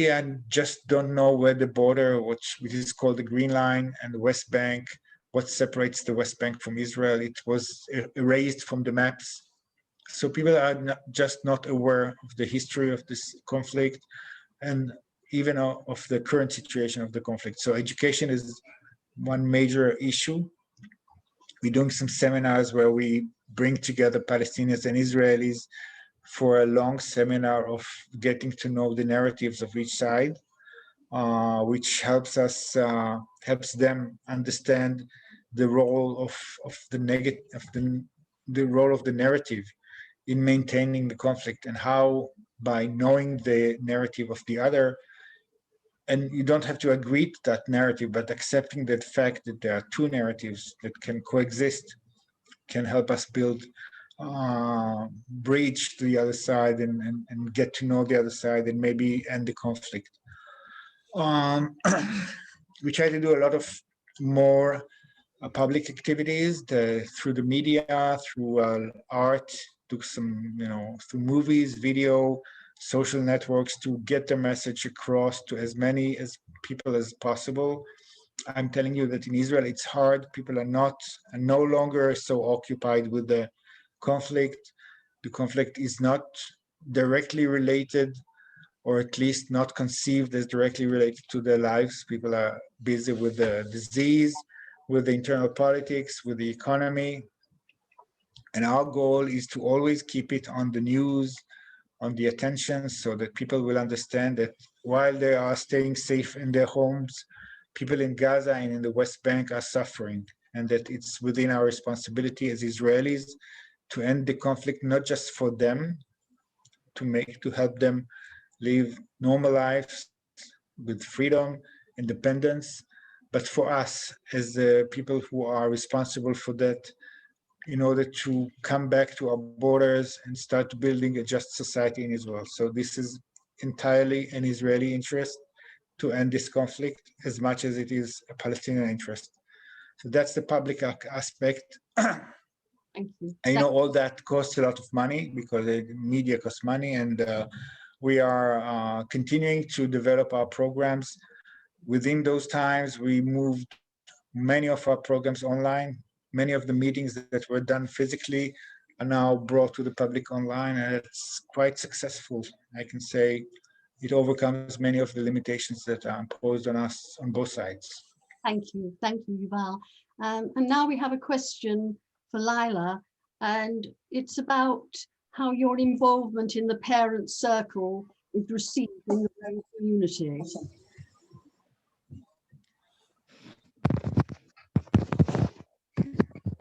just don't know where the border, which is called the Green Line, and the West Bank, what separates the West Bank from Israel. It was erased from the maps. So people are just not aware of the history of this conflict and even of the current situation of the conflict. So education is one major issue. We're doing some seminars where we bring together Palestinians and Israelis for a long seminar of getting to know the narratives of each side, which helps them understand the role of the role of the narrative in maintaining the conflict, and how by knowing the narrative of the other, and you don't have to agree to that narrative, but accepting the fact that there are two narratives that can coexist can help us build bridge to the other side and get to know the other side and maybe end the conflict. Um, we try to do a lot of more public activities through the media, through art, through through movies, video, social networks to get the message across to as many as people as possible. I'm telling you that in Israel, it's hard. People are no longer so occupied with the conflict. The conflict is not directly related, or at least not conceived as directly related to their lives. People are busy with the disease, with the internal politics, with the economy. And our goal is to always keep it on the news, on the attention, so that people will understand that while they are staying safe in their homes, people in Gaza and in the West Bank are suffering, and that it's within our responsibility as Israelis to end the conflict, not just for them, to help them live normal lives with freedom, independence, but for us as the people who are responsible for that, in order to come back to our borders and start building a just society in Israel. So this is entirely an Israeli interest to end this conflict as much as it is a Palestinian interest. So that's the public aspect. Thank you. I know all that costs a lot of money because the media costs money, and we are continuing to develop our programs. Within those times, we moved many of our programs online. Many of the meetings that were done physically are now brought to the public online, and it's quite successful. I can say it overcomes many of the limitations that are imposed on us on both sides. Thank you, Yuval. And now we have a question for Lila, and it's about how your involvement in the parent circle is received in your own community.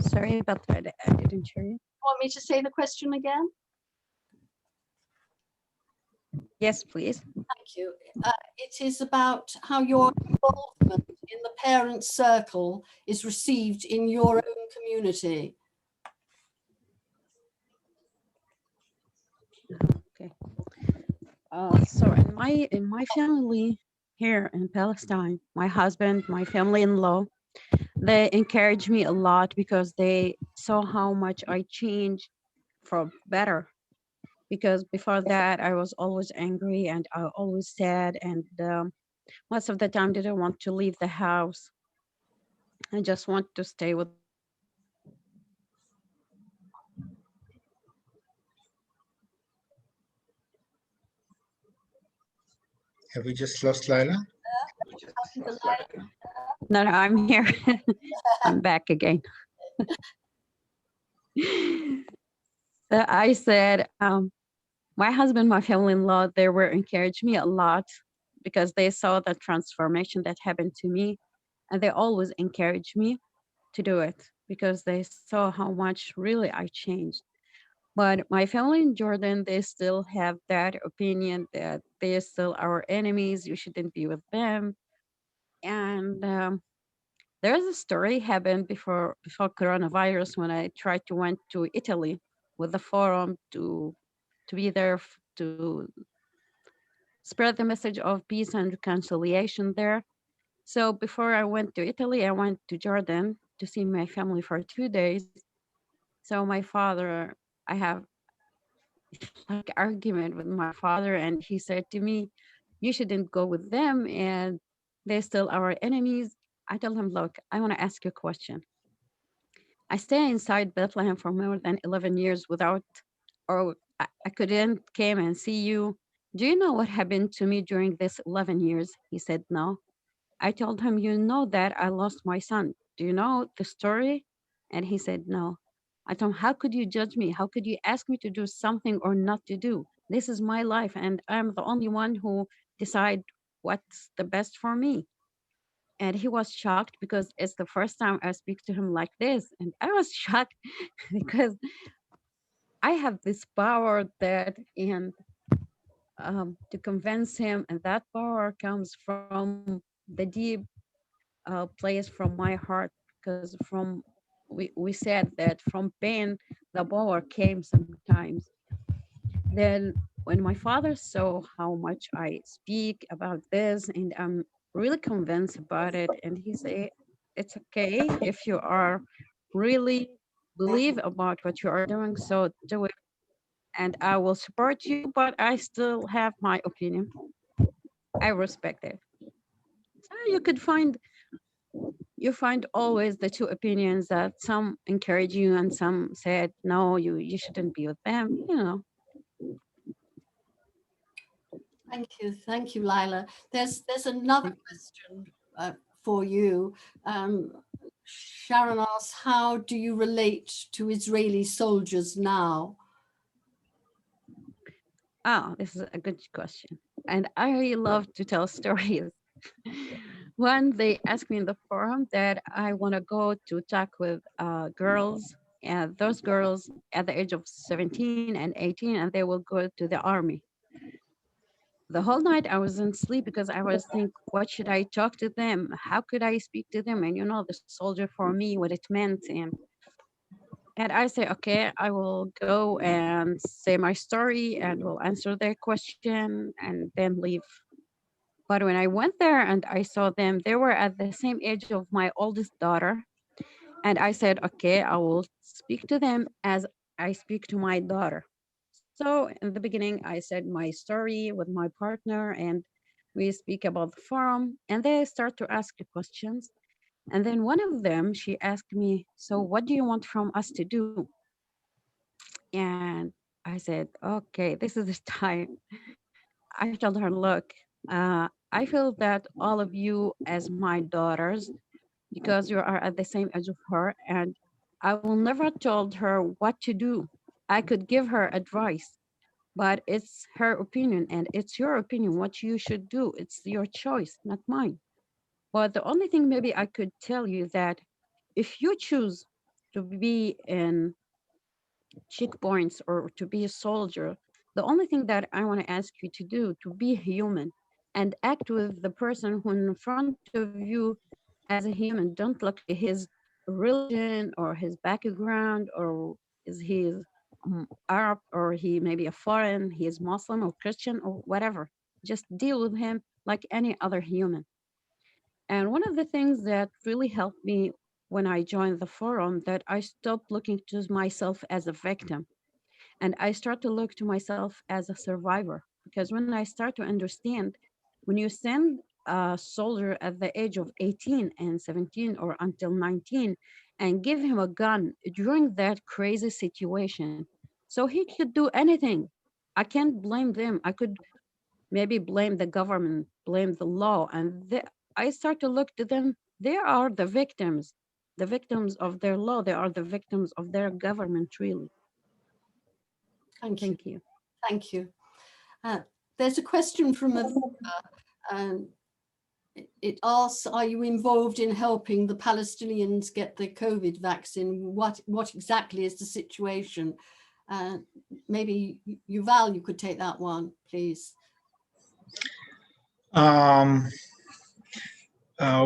Sorry about that. I didn't hear you. Want me to say the question again? Yes, please. Thank you. It is about how your involvement in the parent circle is received in your own community. Okay. So in my family here in Palestine, my husband, my family-in-law, they encourage me a lot because they saw how much I changed for better. Because before that, I was always angry and I always sad, and most of the time didn't want to leave the house. I just want to stay with my family. But Have we just lost Laila? no, no, I'm here. I'm back again. So I said, my husband, my family-in-law, they were encouraged me a lot because they saw the transformation that happened to me, and they always encouraged me to do it because they saw how much really I changed. But my family in Jordan, they still have that opinion that they are still our enemies. You shouldn't be with them. And there's a story happened before coronavirus when I tried to went to Italy with the forum to be there to spread the message of peace and reconciliation there. So before I went to Italy, I went to Jordan to see my family for 2 days. So my father, I have like argument with my father, and he said to me, "You shouldn't go with them, and they're still our enemies." I told him, "Look, I want to ask you a question. I stay inside Bethlehem for more than 11 years without, or I couldn't came and see you. Do you know what happened to me during this 11 years?" He said, "No." I told him, "You know that I lost my son. Do you know the story?" And he said, "No." I told him, "How could you judge me? How could you ask me to do something or not to do? This is my life, and I'm the only one who decide what's the best for me." And he was shocked because it's the first time I speak to him like this. And I was shocked because I have this power that, and to convince him, and that power comes from the deep place from my heart, because from we said that from pain the power came sometimes. Then when my father saw how much I speak about this and I'm really convinced about it, and he said, "It's okay if you are really believe about what you are doing, so do it, and I will support you, but I still have my opinion. I respect it." So you find always the two opinions, that some encourage you and some said, "No, you shouldn't be with them. Thank you, Lila. There's another question for you. Um, Sharon asks, how do you relate to Israeli soldiers now? Oh, this is a good question. And I love to tell stories. One, they asked me in the forum that I want to go to talk with girls, and those girls at the age of 17 and 18, and they will go to the army. The whole night I wasn't sleep because I was think, what should I talk to them? How could I speak to them? And the soldier for me, what it meant. And I say, okay, I will go and say my story and will answer their question and then leave. But when I went there and I saw them, they were at the same age of my oldest daughter. And I said, okay, I will speak to them as I speak to my daughter. So in the beginning, I said my story with my partner, and we speak about the forum, and they start to ask the questions. And then one of them, she asked me, "So what do you want from us to do?" And I said, "Okay, this is the time." I told her, "Look, I feel that all of you as my daughters, because you are at the same age of her, and I will never told her what to do. I could give her advice, but it's her opinion and it's your opinion what you should do. It's your choice, not mine. But the only thing maybe I could tell you that if you choose to be in checkpoints or to be a soldier, the only thing that I want to ask you to do to be human and act with the person who in front of you as a human. Don't look at his religion or his background or is his Arab, or he may be a foreign, he is Muslim or Christian or whatever. Just deal with him like any other human. And one of the things that really helped me when I joined the forum, that I stopped looking to myself as a victim, and I start to look to myself as a survivor. Because when I start to understand, when you send a soldier at the age of 18 and 17 or until 19 and give him a gun during that crazy situation, so he could do anything. I can't blame them. I could maybe blame the government, blame the law. And I start to look to them. They are the victims of their law. They are the victims of their government, really. Thank you. Thank you. Thank you. There's a question from a viewer, and it asks, are you involved in helping the Palestinians get the COVID vaccine? What exactly is the situation? Maybe Yuval, you could take that one, please.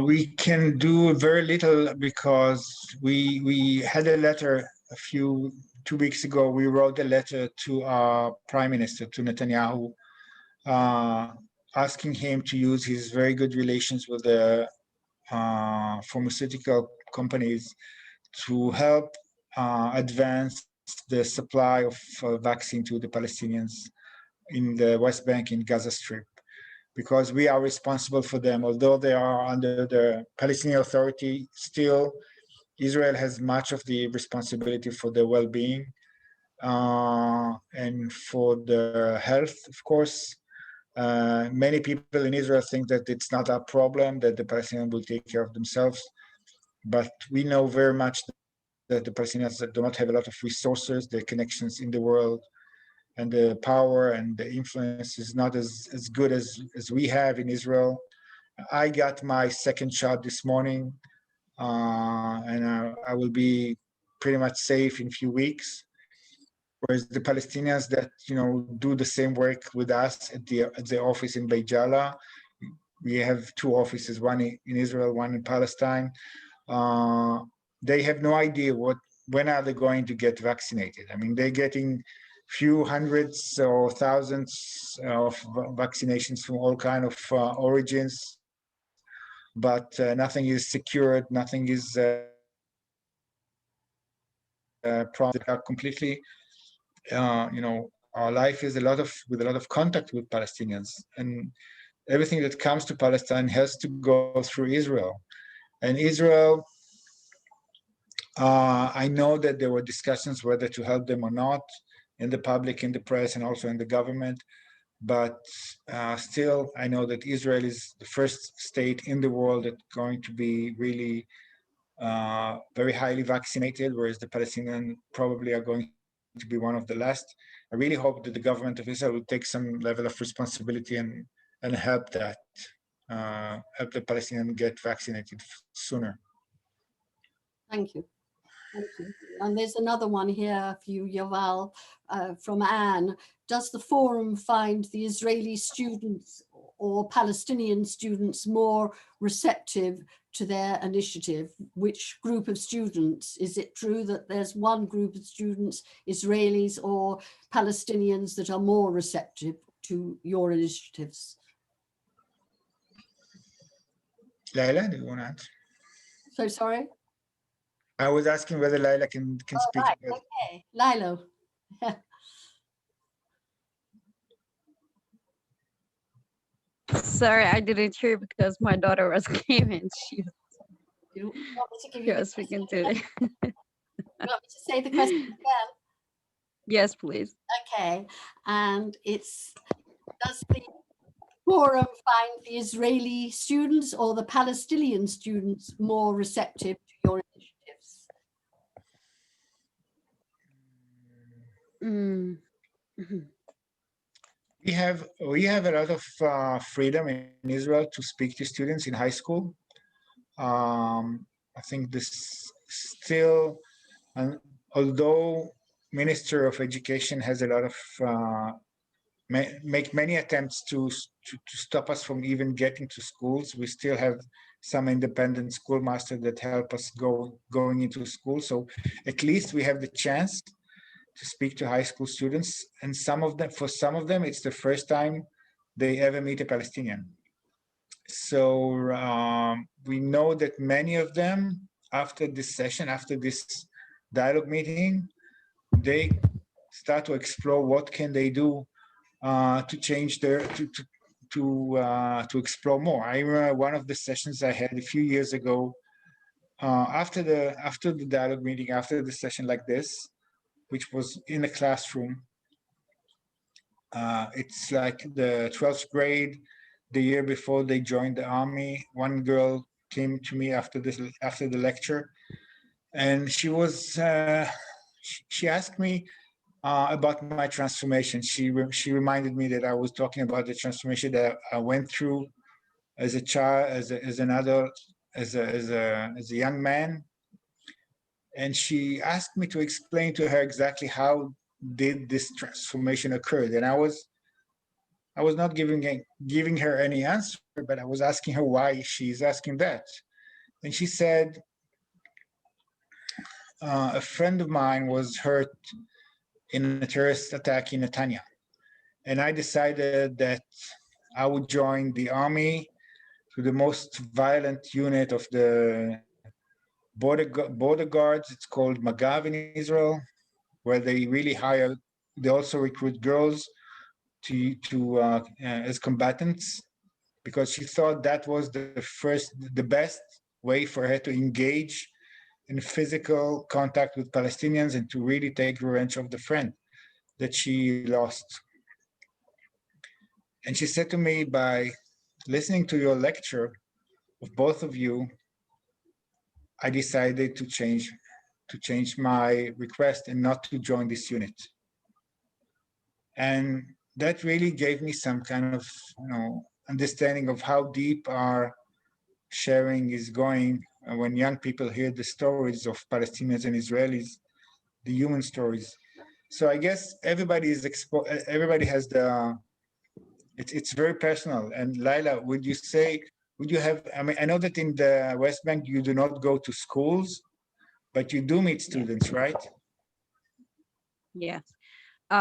We can do very little because we had a letter 2 weeks ago. We wrote a letter to our prime minister, to Netanyahu, asking him to use his very good relations with the pharmaceutical companies to help advance the supply of vaccine to the Palestinians in the West Bank, in Gaza Strip, because we are responsible for them. Although they are under the Palestinian Authority, still Israel has much of the responsibility for their well-being and for their health, of course. Many people in Israel think that it's not a problem, that the Palestinians will take care of themselves. But we know very much that the Palestinians do not have a lot of resources, their connections in the world, and the power and the influence is not as good as we have in Israel. I got my second shot this morning, and I will be pretty much safe in a few weeks. Whereas the Palestinians that do the same work with us at the office in Beit Jala, we have two offices, one in Israel, one in Palestine. They have no idea when are they going to get vaccinated. I mean, they're getting few hundreds or thousands of vaccinations from all kind of origins, but nothing is secured, nothing is promised. They are completely, our life is with a lot of contact with Palestinians, and everything that comes to Palestine has to go through Israel. And Israel, I know that there were discussions whether to help them or not in the public, in the press, and also in the government. But still, I know that Israel is the first state in the world that's going to be really very highly vaccinated, whereas the Palestinians probably are going to be one of the last. I really hope that the government of Israel will take some level of responsibility and help help the Palestinians get vaccinated sooner. Thank you. Thank you. And there's another one here for you, Yoval, from Anne. Does the forum find the Israeli students or Palestinian students more receptive to their initiative? Which group of students? Is it true that there's one group of students, Israelis or Palestinians, that are more receptive to your initiatives? Laila, do you want to answer? So sorry? I was asking whether Laila can speak. Right, okay. Lilo. Sorry, I didn't hear because my daughter was gaming. You want me to give She you the was speaking question to again? me. You want me to say the question again? Yes, please. Okay, and it's, does the forum find the Israeli students or the Palestinian students more receptive to your initiatives? Mm. Mhm. We have a lot of freedom in Israel to speak to students in high school. I think this still, and although Minister of Education has a lot of make many attempts to stop us from even getting to schools, we still have some independent schoolmasters that help us going into school. So at least we have the chance to speak to high school students, and for some of them, it's the first time they ever meet a Palestinian. So we know that many of them, after this session, after this dialogue meeting, they start to explore what can they do to change their to explore more. I remember one of the sessions I had a few years ago. After the dialogue meeting, after the session like this, which was in a classroom, it's like the 12th grade, the year before they joined the army. One girl came to me after the lecture, and she asked me about my transformation. She reminded me that I was talking about the transformation that I went through as a child, as an adult, as a young man, and she asked me to explain to her exactly how did this transformation occur. And I was not giving her any answer, but I was asking her why she's asking that. And she said, a friend of mine was hurt in a terrorist attack in Netanya. And I decided that I would join the army, to the most violent unit of the border guards. It's called Magav in Israel, where they really hire, they also recruit girls to as combatants, because she thought that was the best way for her to engage in physical contact with Palestinians and to really take revenge of the friend that she lost. And she said to me, by listening to your lecture of both of you, I decided to change my request and not to join this unit. And that really gave me some kind of understanding of how deep our sharing is going when young people hear the stories of Palestinians and Israelis, the human stories. So I guess everybody has it's very personal. And Laila, would you have, I mean, I know that in the West Bank you do not go to schools, but you do meet students, right? Yes.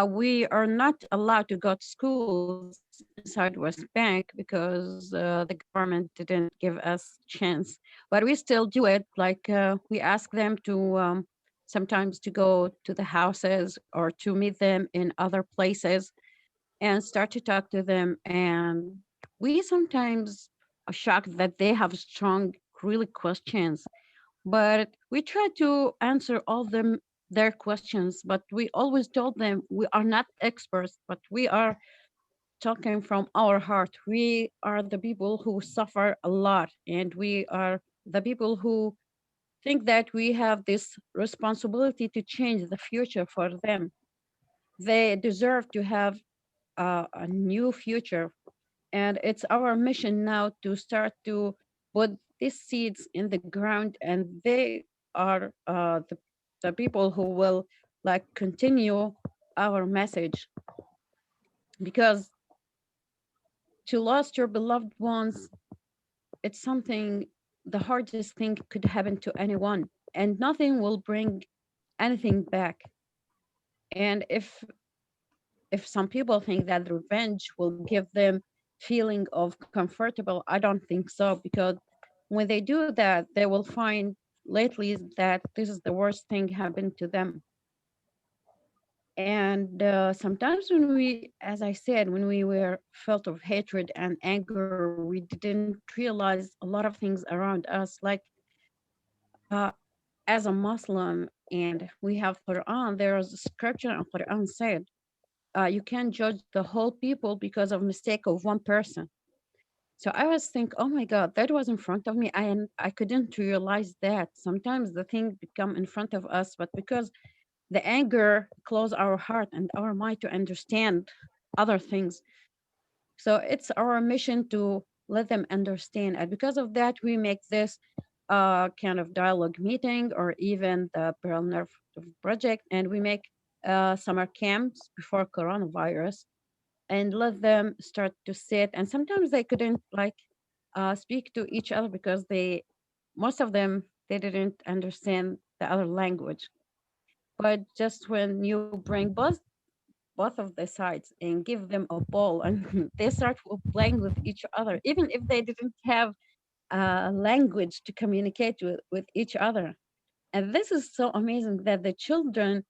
We are not allowed to go to schools inside West Bank because the government didn't give us chance. But we still do it. Like we ask them to sometimes to go to the houses or to meet them in other places and start to talk to them. And we sometimes are shocked that they have strong, really questions, but we try to answer all them their questions. But we always told them we are not experts, but we are talking from our heart. We are the people who suffer a lot, and we are the people who think that we have this responsibility to change the future for them. They deserve to have a new future, and it's our mission now to start to put these seeds in the ground, and they are the people who will like continue our message, because to lose your beloved ones, it's something, the hardest thing could happen to anyone, and nothing will bring anything back. And if some people think that revenge will give them feeling of comfortable, I don't think so, because when they do that, they will find lately that this is the worst thing happened to them. And sometimes when we, as I said, when we were felt of hatred and anger, we didn't realize a lot of things around us. Like uh, as a Muslim, and we have Quran, there is a scripture in Quran said, you can't judge the whole people because of mistake of one person. So I was think, oh my God, that was in front of me. I couldn't realize that sometimes the thing become in front of us, but because the anger close our heart and our mind to understand other things. So it's our mission to let them understand. And because of that, we make this kind of dialogue meeting or even the Pearl Nerve project, and we make summer camps before coronavirus and let them start to sit. And sometimes they couldn't like speak to each other because most of them, they didn't understand the other language. But just when you bring both of the sides and give them a ball and they start playing with each other, even if they didn't have a language to communicate with each other. And this is so amazing that the children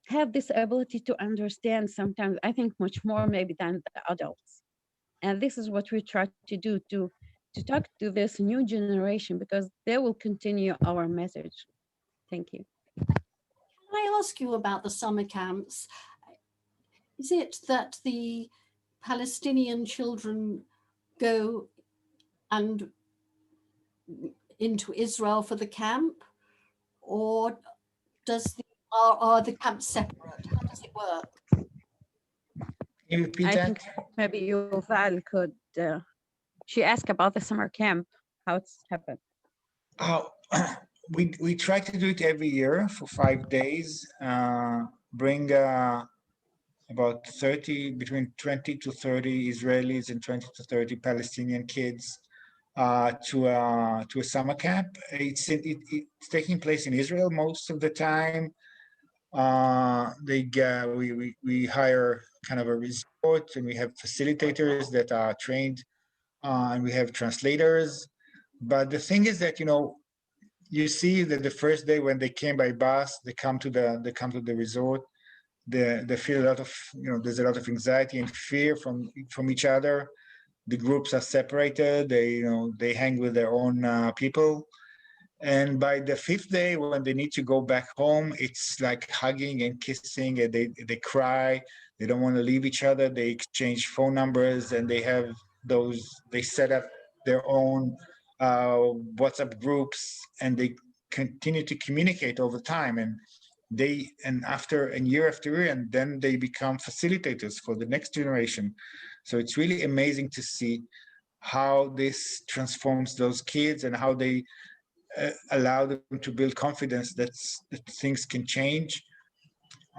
have this ability to understand sometimes, I think, much more maybe than the adults. And this is what we try to do to talk to this new generation because they will continue our message. Thank you. Can I ask you about the summer camps? Is it that the Palestinian children go and into Israel for the camp, or are the camps separate? How does it work? Can you repeat I that? think maybe Yuval could. She asked about the summer camp, how it's happened. Oh, we try to do it every year for 5 days. Bring about 30, between 20 to 30 Israelis and 20 to 30 Palestinian kids to a summer camp. It's taking place in Israel most of the time. We hire kind of a resort, and we have facilitators that are trained, and we have translators. But the thing is that you see that the first day when they came by bus, they come to the resort. They feel a lot of there's a lot of anxiety and fear from each other. The groups are separated. They hang with their own people. And by the fifth day, when they need to go back home, it's like hugging and kissing, and they cry. They don't want to leave each other. They exchange phone numbers, and they set up their own WhatsApp groups, and they continue to communicate over time. And after and year after year, and then they become facilitators for the next generation. So it's really amazing to see how this transforms those kids and how they allow them to build confidence that things can change.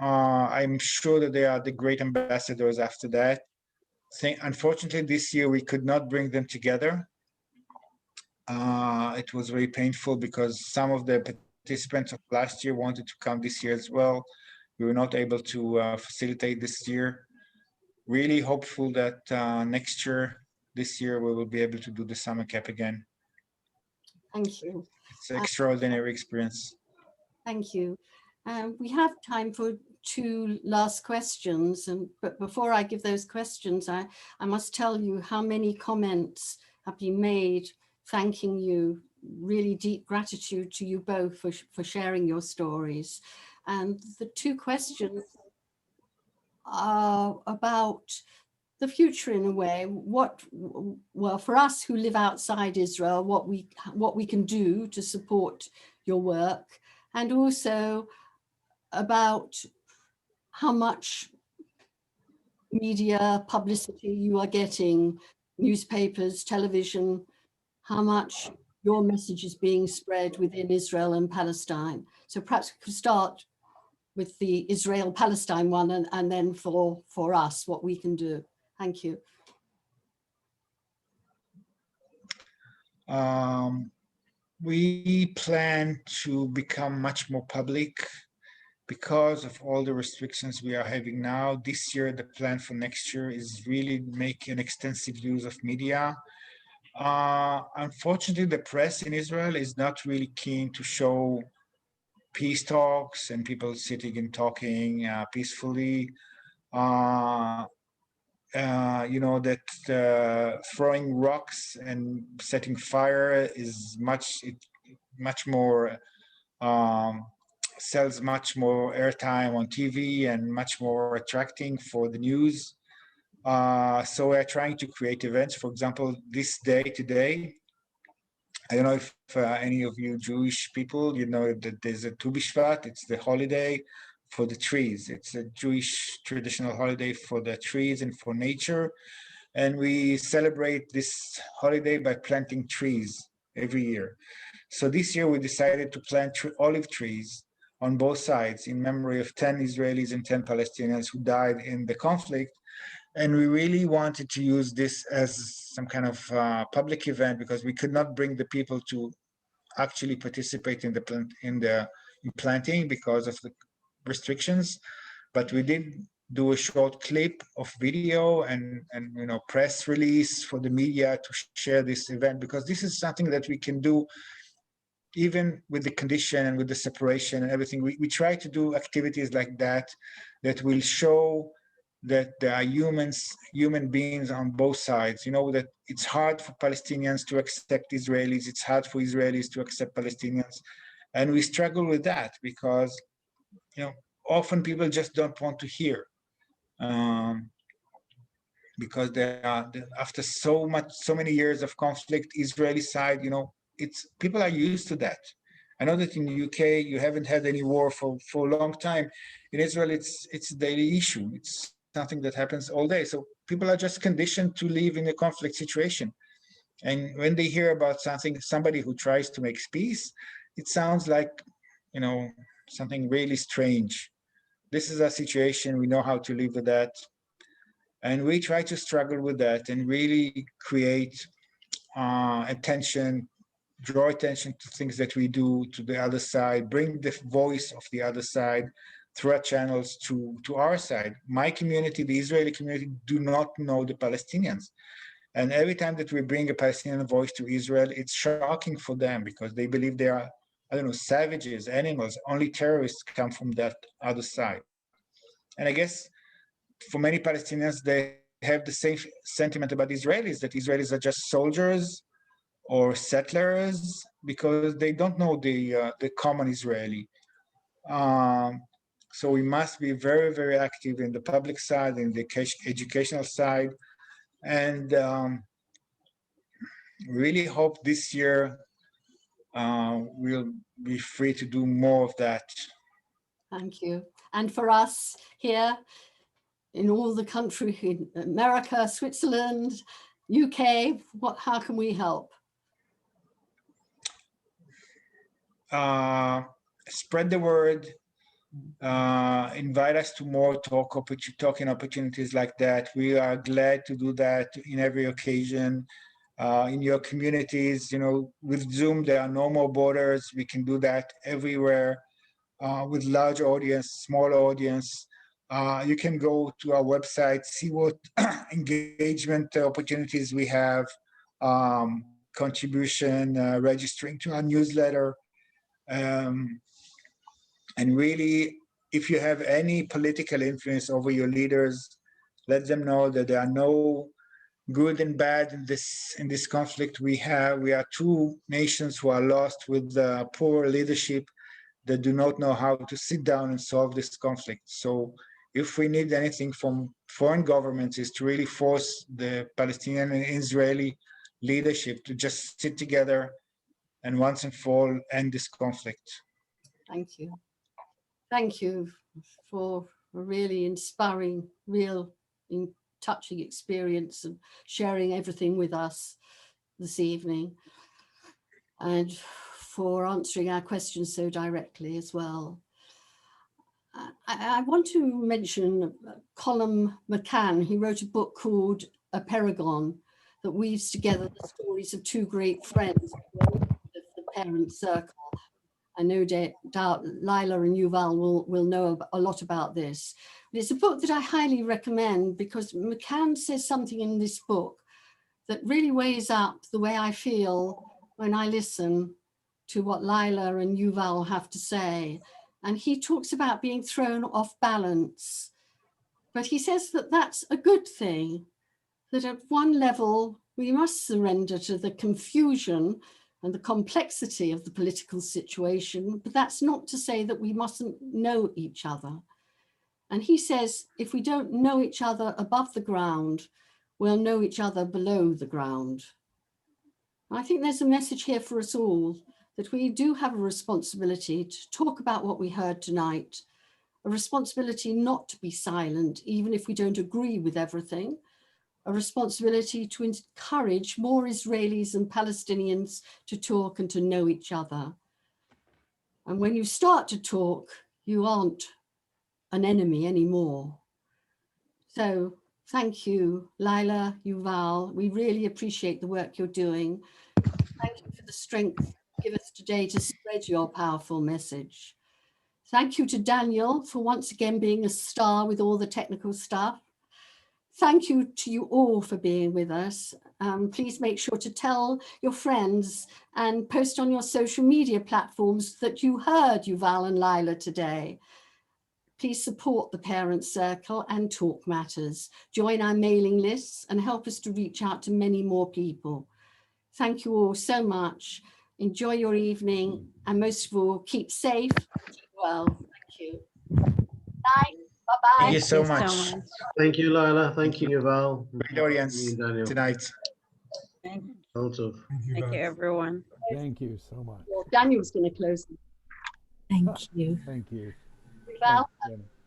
I'm sure that they are the great ambassadors after that. Unfortunately, this year we could not bring them together. It was very painful because some of the participants of last year wanted to come this year as well. We were not able to facilitate this year. Really hopeful that this year, we will be able to do the summer camp again. Thank you. It's an extraordinary experience. Thank you. We have time for two last questions, but before I give those questions, I must tell you how many comments have been made thanking you. Really deep gratitude to you both for sharing your stories. And the two questions are about the future in a way. Well, for us who live outside Israel, what we can do to support your work, and also about how much media publicity you are getting, newspapers, television, how much your message is being spread within Israel and Palestine. So perhaps we could start with the Israel-Palestine one, and then for us, what we can do. Thank you. We plan to become much more public because of all the restrictions we are having now. This year, the plan for next year is really make an extensive use of media. Unfortunately, the press in Israel is not really keen to show peace talks and people sitting and talking peacefully. That throwing rocks and setting fire is much more sells much more airtime on TV and much more attracting for the news. So we're trying to create events. For example, this day today, I don't know if any of you Jewish people, that there's a Tu B'Shvat. It's the holiday for the trees. It's a Jewish traditional holiday for the trees and for nature. And we celebrate this holiday by planting trees every year. So this year we decided to plant olive trees on both sides in memory of 10 Israelis and 10 Palestinians who died in the conflict. And we really wanted to use this as some kind of public event because we could not bring the people to actually participate in the planting because of restrictions, but we did do a short clip of video and press release for the media to share this event, because this is something that we can do even with the condition and with the separation and everything. We try to do activities like that that will show that there are human beings on both sides. That it's hard for Palestinians to accept Israelis, it's hard for Israelis to accept Palestinians, and we struggle with that because often people just don't want to hear, because after so many years of conflict, Israeli side, it's people are used to that. I know that in the UK you haven't had any war for a long time. In Israel, it's a daily issue. It's something that happens all day. So people are just conditioned to live in a conflict situation. And when they hear about somebody who tries to make peace, it sounds like, something really strange. This is a situation, we know how to live with that. And we try to struggle with that and really create attention, draw attention to things that we do to the other side, bring the voice of the other side through our channels to our side. My community, the Israeli community, do not know the Palestinians. And every time that we bring a Palestinian voice to Israel, it's shocking for them because they believe they are, savages, animals. Only terrorists come from that other side. And I guess for many Palestinians, they have the same sentiment about Israelis, that Israelis are just soldiers or settlers because they don't know the common Israeli. So we must be very, very active in the public side, in the educational side, and really hope this year we'll be free to do more of that. Thank you. And for us here in all the country, in America, Switzerland, UK, how can we help? Spread the word, invite us to more talking opportunities like that. We are glad to do that in every occasion. In your communities, with Zoom, there are no more borders. We can do that everywhere with large audience, small audience. You can go to our website, see what engagement opportunities we have, contribution, registering to our newsletter. And really, if you have any political influence over your leaders, let them know that there are no good and bad in this conflict we have. We are two nations who are lost with poor leadership that do not know how to sit down and solve this conflict. So if we need anything from foreign governments, is to really force the Palestinian and Israeli leadership to just sit together and once and for all end this conflict. Thank you. Thank you for a really inspiring, touching experience and sharing everything with us this evening, and for answering our questions so directly as well. I want to mention Colin McCann. He wrote a book called A Paragon that weaves together the stories of two great friends of the parent circle. I no doubt Lila and Yuval will know a lot about this. But it's a book that I highly recommend because McCann says something in this book that really weighs up the way I feel when I listen to what Lila and Yuval have to say. And he talks about being thrown off balance. But he says that that's a good thing, that at one level, we must surrender to the confusion and the complexity of the political situation, but that's not to say that we mustn't know each other. And he says, if we don't know each other above the ground, we'll know each other below the ground. I think there's a message here for us all that we do have a responsibility to talk about what we heard tonight, a responsibility not to be silent, even if we don't agree with everything, a responsibility to encourage more Israelis and Palestinians to talk and to know each other. And when you start to talk, you aren't an enemy anymore. So thank you, Lila, Yuval. We really appreciate the work you're doing. Thank you for the strength you give us today to spread your powerful message. Thank you to Daniel for once again being a star with all the technical stuff. Thank you to you all for being with us. Please make sure to tell your friends and post on your social media platforms that you heard Yuval and Lila today. Please support the Parent Circle and Talk Matters. Join our mailing lists and help us to reach out to many more people. Thank you all so much. Enjoy your evening, and most of all, keep safe, keep well. Thank you. Bye. Bye-bye. Thank you so much. Thank you, Lila. Thank you, Yuval. Great audience Me and Daniel. tonight. Lots of. Thank you, everyone. Thank you so much. Well, Daniel's going to close. Thank you. Thank you. Well, Thanks, Jenny.